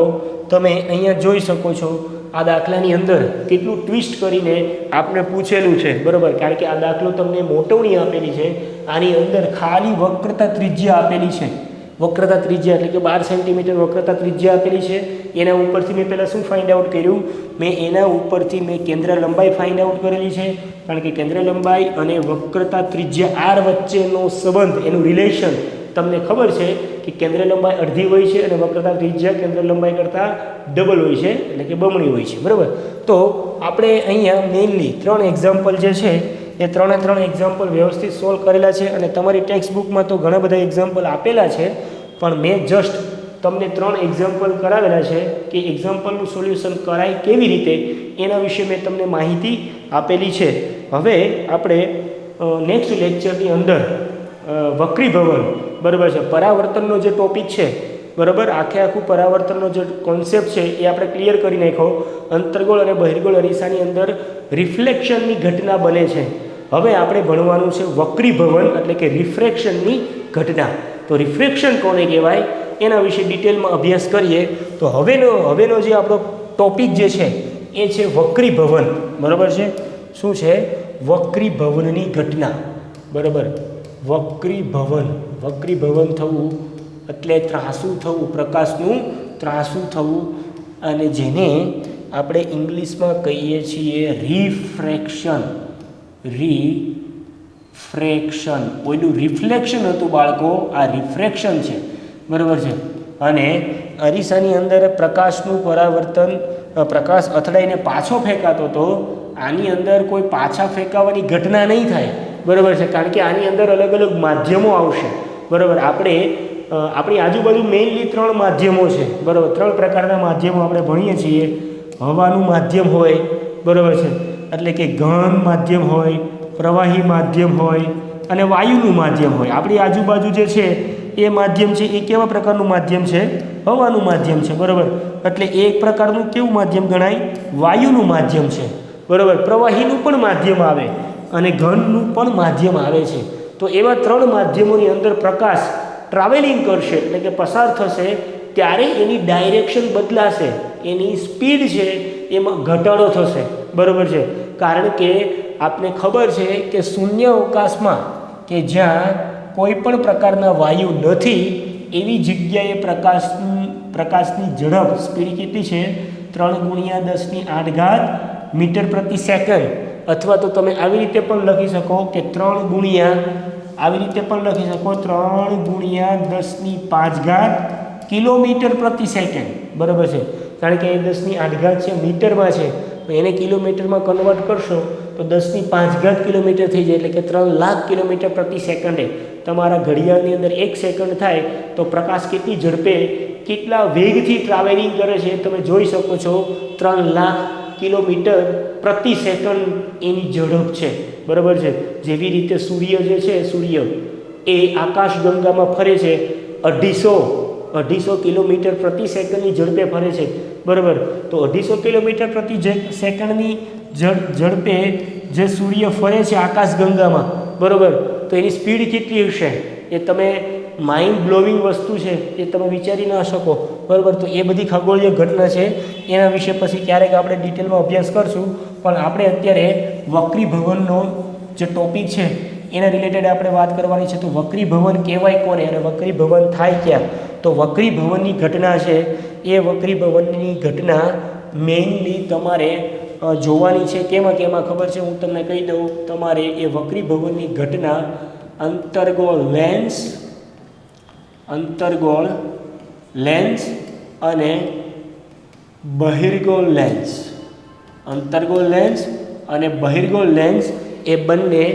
તમે અહીંયા જોઈ શકો છો આ દાખલાની અંદર કેટલું ટ્વિસ્ટ કરીને આપણે પૂછેલું છે, બરાબર. કારણ કે આ દાખલો તમને મોટવણી આપેલી છે, આની અંદર ખાલી વક્રતા ત્રિજ્યા આપેલી છે. વક્રતા ત્રિજ્યા એટલે કે 12 સેન્ટીમીટર વક્રતા ત્રિજ્યા આપેલી છે. એના ઉપરથી મેં પહેલાં શું ફાઇન્ડ આઉટ કર્યું? મેં એના ઉપરથી મેં કેન્દ્ર લંબાઈ ફાઇન્ડ આઉટ કરેલી છે. કારણ કે કેન્દ્ર લંબાઈ અને વક્રતા ત્રિજ્યા R વચ્ચેનો સંબંધ, એનું રિલેશન તમને ખબર છે કે કેન્દ્ર લંબાઈ અડધી હોય છે અને વક્રતા ત્રિજ્યા કેન્દ્ર લંબાઈ કરતાં ડબલ હોય છે, એટલે કે બમણી હોય છે, બરાબર. તો આપણે અહીંયા મેઇનલી 3 એક્ઝામ્પલ જે છે એ 3 એક્ઝામ્પલ વ્યવસ્થિત સોલ્વ કરેલા છે. અને તમારી ટેક્સ્ટ બુકમાં તો ઘણા બધા એક્ઝામ્પલ આપેલા છે, પણ મેં જસ્ટ તમને 3 એક્ઝામ્પલ કરાવેલા છે કે એક્ઝામ્પલનું સોલ્યુશન કરાય કેવી રીતે એના વિશે મેં તમને માહિતી આપેલી છે. હવે આપણે નેક્સ્ટ લેક્ચરની અંદર વક્રીભવન, બરાબર છે, પરાવર્તનનો જે ટોપિક છે, બરાબર, આખું પરાવર્તનનો જે કોન્સેપ્ટ છે એ આપણે ક્લિયર કરી નાખ્યો. અંતર્ગોળ અને બહિર્ગોળ અરીસાની અંદર રિફ્લેક્શનની ઘટના બને છે. હવે આપણે ભણવાનું છે વક્રીભવન એટલે કે રિફ્રેક્શનની ઘટના. તો રિફ્રેક્શન કોને કહેવાય એના વિશે ડિટેલમાં અભ્યાસ કરીએ. તો હવેનો જે આપણો ટોપિક જે છે એ છે વક્રીભવન, બરાબર છે. શું છે? વક્રીભવનની ઘટના, બરાબર. વક્રીભવન થવું એટલે ત્રાસું થવું, પ્રકાશનું ત્રાસું થવું, અને જેને આપણે ઇંગ્લિશમાં કહીએ છીએ રિફ્રેક્શન. ઓલું રિફ્લેક્શન હતું બાળકો, આ રિફ્રેક્શન છે, બરાબર છે. અને અરીસાની અંદર પ્રકાશનું પરાવર્તન, પ્રકાશ અથડાઈને પાછો ફેંકાતો હતો. આની અંદર કોઈ પાછા ફેંકાવાની ઘટના નહીં થાય, બરાબર છે, કારણ કે આની અંદર અલગ અલગ માધ્યમો આવશે, બરાબર. આપણી આજુબાજુ મેઇનલી 3 માધ્યમો છે, બરાબર. 3 પ્રકારના માધ્યમો આપણે ભણીએ છીએ. હવાનું માધ્યમ હોય, બરાબર છે, એટલે કે ઘન માધ્યમ હોય, પ્રવાહી માધ્યમ હોય અને વાયુનું માધ્યમ હોય. આપણી આજુબાજુ જે છે એ માધ્યમ છે એ કેવા પ્રકારનું માધ્યમ છે? હવાનું માધ્યમ છે, બરાબર. એટલે એક પ્રકારનું કેવું માધ્યમ ગણાય? વાયુનું માધ્યમ છે, બરાબર. પ્રવાહીનું પણ માધ્યમ આવે અને ઘનનું પણ માધ્યમ આવે છે. તો એવા 3 માધ્યમોની અંદર પ્રકાશ ટ્રાવેલિંગ કરશે એટલે કે પસાર થશે ત્યારે એની ડાયરેક્શન બદલાશે, એની સ્પીડ છે એમાં ઘટાડો થશે, બરાબર છે. કારણ કે આપને ખબર છે કે શૂન્ય અવકાશમાં કે જ્યાં કોઈ પણ પ્રકારના વાયુ નથી એવી જગ્યાએ પ્રકાશની ઝડપ સ્પીડ કેટલી છે? 3 × 10⁸ મીટર પ્રતિ સેકન્ડ. અથવા તો તમે આવી રીતે પણ લખી શકો કે 3 × 10⁵ કિલોમીટર પ્રતિ સેકન્ડ, બરાબર છે. કારણ કે એ 10⁸ છે, મીટરમાં છે, તો એને કિલોમીટરમાં કન્વર્ટ કરશો તો 10⁵ કિલોમીટર થઈ જાય, એટલે કે 3 લાખ કિલોમીટર પ્રતિ સેકન્ડે તમારા ઘડિયાળની અંદર 1 સેકન્ડ થાય તો પ્રકાશ કેટલી ઝડપે, કેટલા વેગથી ટ્રાવેલિંગ કરે છે તમે જોઈ શકો છો. 3 લાખ કિલોમીટર પ્રતિ સેકન્ડ એની ઝડપ છે, બરાબર છે. જેવી રીતે સૂર્ય જે છે, સૂર્ય એ આકાશગંગામાં ફરે છે 250 કિલોમીટર પ્રતિ સેકન્ડની ઝડપે ફરે છે, બરાબર. તો 250 કિલોમીટર પ્રતિ સેકન્ડની ઝડપે જે સૂર્ય ફરે છે આકાશગંગામાં, બરાબર, તો એની સ્પીડ કેટલી હશે એ તમે માઇન્ડ બ્લોવિંગ વસ્તુ છે, એ તમે વિચારી ન શકો, બરાબર. તો એ બધી ખગોળીય ઘટના છે, એના વિશે પછી ક્યારેક આપણે ડિટેલમાં અભ્યાસ કરશું. પણ આપણે અત્યારે વક્રીભવનનો જે ટોપિક છે એના રિલેટેડ આપણે વાત કરવાની છે. તો વક્રીભવન કહેવાય કોને અને વક્રીભવન થાય ક્યાં? તો વક્રીભવનની ઘટના છે એ વક્રીભવનની ઘટના મેઇનલી તમારે જોવાની છે. કેમાં ખબર છે? હું તમને કહી દઉં. તમારે એ વક્રીભવનની ઘટના અંતર્ગોળ લેન્સ અને બહિર્ગોળ લેન્સ. અંતર્ગોળ લેન્સ અને બહિર્ગોળ લેન્સ એ બંને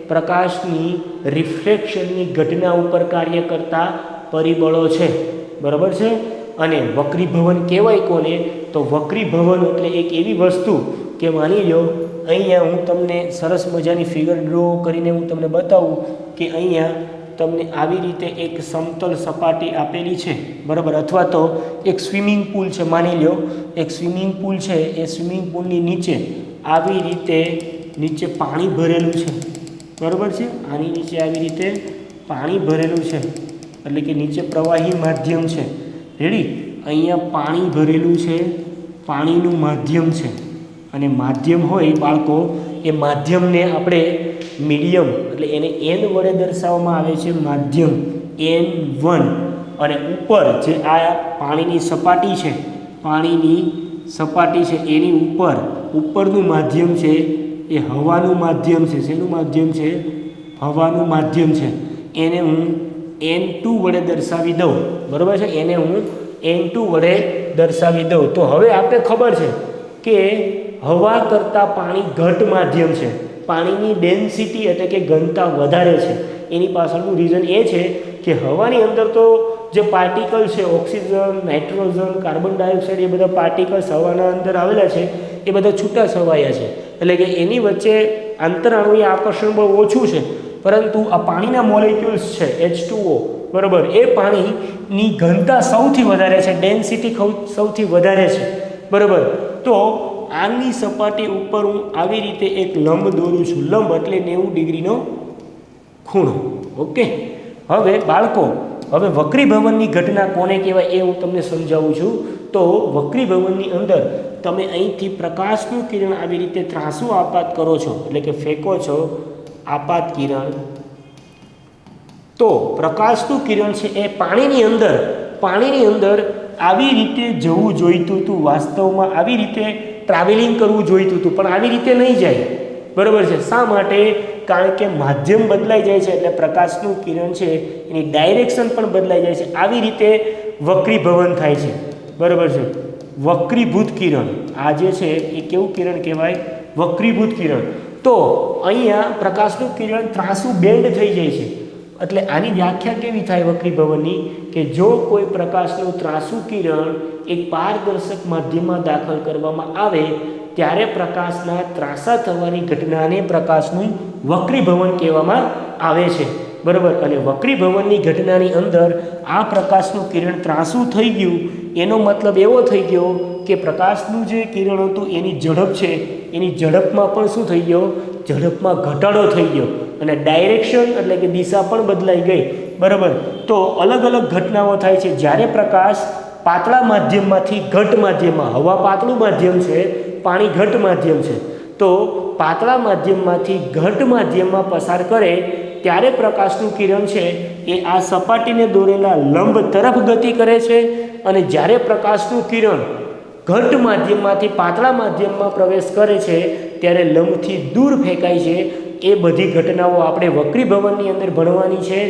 પ્રકાશની રિફ્લેક્શનની ઘટના ઉપર કાર્ય કરતા પરિબળો છે, બરાબર છે. અને વક્રીભવન કહેવાય કોને? તો વક્રીભવન એટલે એક એવી વસ્તુ કે માની લો અહીંયા હું તમને સરસ મજાની ફિગર ડ્રો કરીને હું તમને બતાવું કે અહીંયા તમને આવી રીતે એક સમતલ સપાટી આપેલી છે, બરાબર. અથવા તો એક સ્વિમિંગ પુલ છે, માની લો એક સ્વિમિંગ પુલ છે. એ સ્વિમિંગ પુલની નીચે આવી રીતે નીચે પાણી ભરેલું છે, બરાબર છે, આની નીચે આવી રીતે પાણી ભરેલું છે, એટલે કે નીચે પ્રવાહી માધ્યમ છે, રેડી, અહીંયા પાણી ભરેલું છે, પાણીનું માધ્યમ છે, અને માધ્યમ હોય બાળકો એ માધ્યમને આપણે મીડિયમ એટલે એને n વડે દર્શાવવામાં આવે છે, માધ્યમ n1, અને ઉપર જે આ પાણીની સપાટી છે, પાણીની સપાટી છે એની ઉપરનું માધ્યમ છે એ હવાનું માધ્યમ છે. શેનું માધ્યમ છે? હવાનું માધ્યમ છે. એને હું n2 વડે દર્શાવી દઉં, બરાબર છે, એને હું n2 વડે દર્શાવી દઉં. તો હવે આપણે ખબર છે કે હવા કરતાં પાણી ઘટ માધ્યમ છે, પાણીની ડેન્સિટી એટલે કે ઘનતા વધારે છે. એની પાછળનું રીઝન એ છે કે હવાની અંદર તો જે પાર્ટિકલ છે, ઓક્સિજન, નાઇટ્રોજન, કાર્બન ડાયોક્સાઇડ, એ બધા પાર્ટિકલ્સ હવાના અંદર આવેલા છે, એ બધા છૂટા છવાયા છે, એટલે કે એની વચ્ચે આંતરાણુય આકર્ષણ બહુ ઓછું છે. પરંતુ આ પાણીના મોલેક્યુલ્સ છે H2O, બરાબર, એ પાણીની ઘનતા સૌથી વધારે છે, ડેન્સિટી સૌથી વધારે છે, બરાબર. તો આની સપાટી ઉપર હું આવી રીતે એક લંબ દોરું છું. લંબ એટલે 90 ડિગ્રીનો ખૂણો. ઓકે. હવે બાળકો, હવે વક્રીભવનની ઘટના કોને કહેવાય એ હું તમને સમજાવું છું. તો વક્રીભવનની અંદર તમે અહીંથી પ્રકાશનું કિરણ આવી રીતે ત્રાંસુ આપાત કરો છો, એટલે કે ફેંકો છો આપાત કિરણ, તો પ્રકાશનું કિરણ છે એ પાણીની અંદર આવી રીતે જવું જોઈતું હતું. વાસ્તવમાં આવી રીતે ટ્રાવેલિંગ કરવું જોઈતું હતું, પણ આવી રીતે નહીં જાય, બરાબર છે. શા માટે? કારણ કે માધ્યમ બદલાઈ જાય છે, એટલે પ્રકાશનું કિરણ છે એની ડાયરેક્શન પણ બદલાઈ જાય છે. આવી રીતે વક્રીભવન થાય છે, બરાબર છે. વક્રીભૂત કિરણ આ જે છે એ કેવું કિરણ કહેવાય? વક્રીભૂત કિરણ. તો અહીંયા પ્રકાશનું કિરણ ત્રાંસુ બેન્ડ થઈ જાય છે, એટલે આની વ્યાખ્યા કેવી થાય વક્રીભવનની? કે જો કોઈ પ્રકાશનું ત્રાંસુ કિરણ એક પારદર્શક માધ્યમમાં દાખલ કરવામાં આવે ત્યારે પ્રકાશના ત્રાંસા થવાની ઘટનાને પ્રકાશનું વક્રીભવન કહેવામાં આવે છે, બરાબર. અને વક્રીભવનની ઘટનાની અંદર આ પ્રકાશનું કિરણ ત્રાંસુ થઈ ગયું, એનો મતલબ એવો થઈ ગયો કે પ્રકાશનું જે કિરણ હતું એની ઝડપ છે, એની ઝડપમાં પણ શું થઈ ગયો? ઝડપમાં ઘટાડો થઈ ગયો, અને ડાયરેક્શન એટલે કે દિશા પણ બદલાઈ ગઈ, બરાબર. તો અલગ અલગ ઘટનાઓ થાય છે જ્યારે પ્રકાશ પાતળા માધ્યમમાંથી ઘટ માધ્યમમાં, હવા પાતળું માધ્યમ છે, પાણી ઘટ માધ્યમ છે, તો પાતળા માધ્યમમાંથી ઘટ માધ્યમમાં પસાર કરે ત્યારે પ્રકાશનું કિરણ છે એ આ સપાટીને દોરેલા લંબ તરફ ગતિ કરે છે, અને જ્યારે પ્રકાશનું કિરણ ઘટ માધ્યમમાંથી પાતળા માધ્યમમાં પ્રવેશ કરે છે ત્યારે લંબથી દૂર ફેંકાય છે. એ બધી ઘટનાઓ આપણે વક્રીભવનની અંદર ભણવાની છે.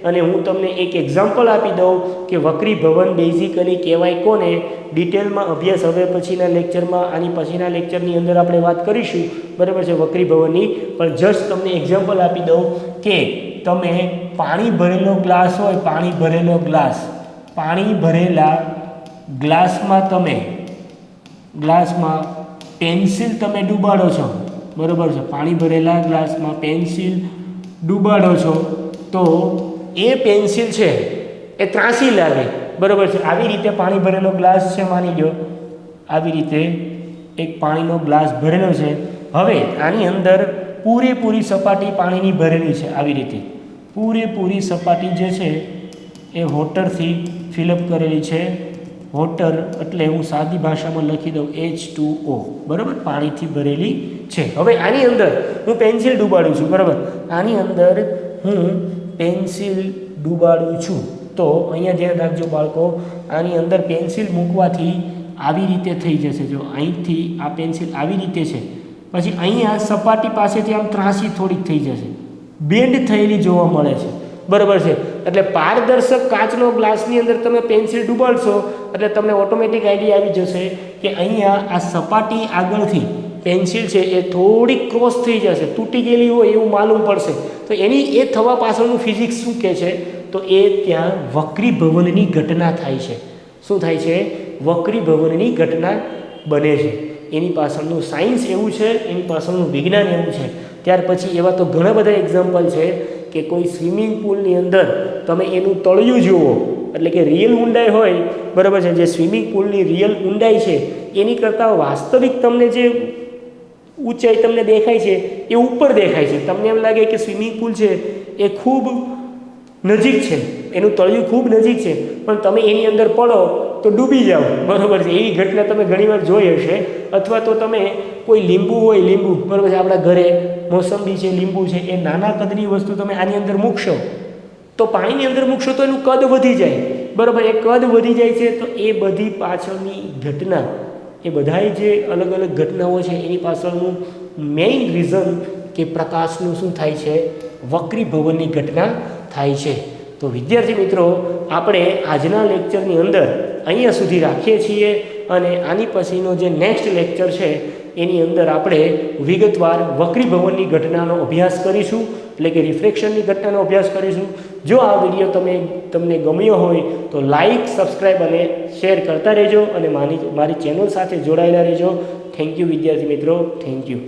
અને હું તમને એક એક્ઝામ્પલ આપી દઉં કે વક્રીભવન બેઝિકલી કહેવાય કોને, ડિટેલમાં અભ્યાસ હવે પછીના લેક્ચરમાં, આની પછીના લેક્ચરની અંદર આપણે વાત કરીશું, બરાબર છે, વક્રીભવનની. પણ જસ્ટ તમને એક્ઝામ્પલ આપી દઉં કે તમે પાણી ભરેલો ગ્લાસ હોય, પાણી ભરેલા ગ્લાસમાં પેન્સિલ તમે ડૂબાડો છો, બરાબર છે, પાણી ભરેલા ગ્લાસમાં પેન્સિલ ડૂબાડો છો, તો એ પેન્સિલ છે એ ત્રાંસી લાગે, બરાબર છે. આવી રીતે પાણી ભરેલો ગ્લાસ છે, માની લો આવી રીતે એક પાણીનો ગ્લાસ ભરેલો છે. હવે આની અંદર પૂરેપૂરી સપાટી પાણીની ભરેલી છે, આવી રીતે પૂરેપૂરી સપાટી જે છે એ વોટરથી ફિલઅપ કરેલી છે. વોટર એટલે હું સાદી ભાષામાં લખી દઉં H2O, બરાબર, પાણીથી ભરેલી છે. હવે આની અંદર હું પેન્સિલ ડૂબાડું છું, બરાબર, આની અંદર હું પેન્સિલ ડૂબાડું છું. તો અહીંયા ધ્યાન રાખજો બાળકો, આની અંદર પેન્સિલ મૂકવાથી આવી રીતે થઈ જશે. જો અહીંથી આ પેન્સિલ આવી રીતે છે, પછી અહીંયા સપાટી પાસેથી આમ ત્રાંસી થોડીક થઈ જશે, બેન્ડ થયેલી જોવા મળે છે, બરાબર છે. એટલે પારદર્શક કાચનો ગ્લાસની અંદર તમે પેન્સિલ ડૂબાડશો એટલે તમને ઓટોમેટિક આઈડિયા આવી જશે કે અહીંયા આ સપાટી આગળથી પેન્સિલ છે એ થોડીક ક્રોસ થઈ જશે, તૂટી ગયેલી હોય એવું માલુમ પડશે. તો એની એ થવા પાછળનું ફિઝિક્સ શું કહે છે? તો એ ત્યાં વક્રીભવનની ઘટના થાય છે. શું થાય છે? વક્રીભવનની ઘટના બને છે. એની પાછળનું સાયન્સ એવું છે, એની પાછળનું વિજ્ઞાન એવું છે. ત્યાર પછી એવા તો ઘણા બધા એક્ઝામ્પલ છે કે કોઈ સ્વિમિંગ પુલની અંદર તમે એનું તળિયું જુઓ, એટલે કે રિયલ ઊંડાઈ હોય, બરાબર છે, જે સ્વિમિંગ પુલની રિયલ ઊંડાઈ છે એની કરતાં વાસ્તવિક તમને જે ઊંચાઈ તમને દેખાય છે એ ઉપર દેખાય છે. તમને એમ લાગે કે સ્વિમિંગ પુલ છે એ ખૂબ નજીક છે, એનું તળિયું ખૂબ નજીક છે, પણ તમે એની અંદર પડો તો ડૂબી જાઓ, બરાબર છે. એવી ઘટના તમે ઘણીવાર જોઈ હશે. અથવા તો તમે કોઈ લીંબુ હોય, લીંબુ બરાબર છે, આપણા ઘરે મોસંબી છે, લીંબુ છે, એ નાના કદની વસ્તુ તમે આની અંદર મૂકશો તો પાણીની અંદર મૂકશો તો એનું કદ વધી જાય, બરાબર. એ કદ વધી જાય છે તો એ બધી પાછળની ઘટના, એ બધાય જે અલગ અલગ ઘટનાઓ છે એની પાછળનું મેઇન રીઝન કે પ્રકાશનું શું થાય છે, વક્રીભવનની ઘટના થાય છે. તો વિદ્યાર્થી મિત્રો, આપણે આજના લેક્ચરની અંદર અહીંયા સુધી રાખીએ છીએ અને આની પછીનો જે નેક્સ્ટ લેક્ચર છે એની અંદર આપણે વિગતવાર વક્રીભવનની ઘટનાનો અભ્યાસ કરીશું, એટલે કે રિફ્રેક્શનની ઘટનાનો અભ્યાસ કરીશું. જો આ વિડીયો તમને ગમ્યો હોય તો લાઈક, સબસ્ક્રાઈબ અને શેર કરતા રહેજો અને મારી ચેનલ સાથે જોડાયેલા રહેજો. થેન્ક યુ વિદ્યાર્થી મિત્રો, થેન્ક યુ.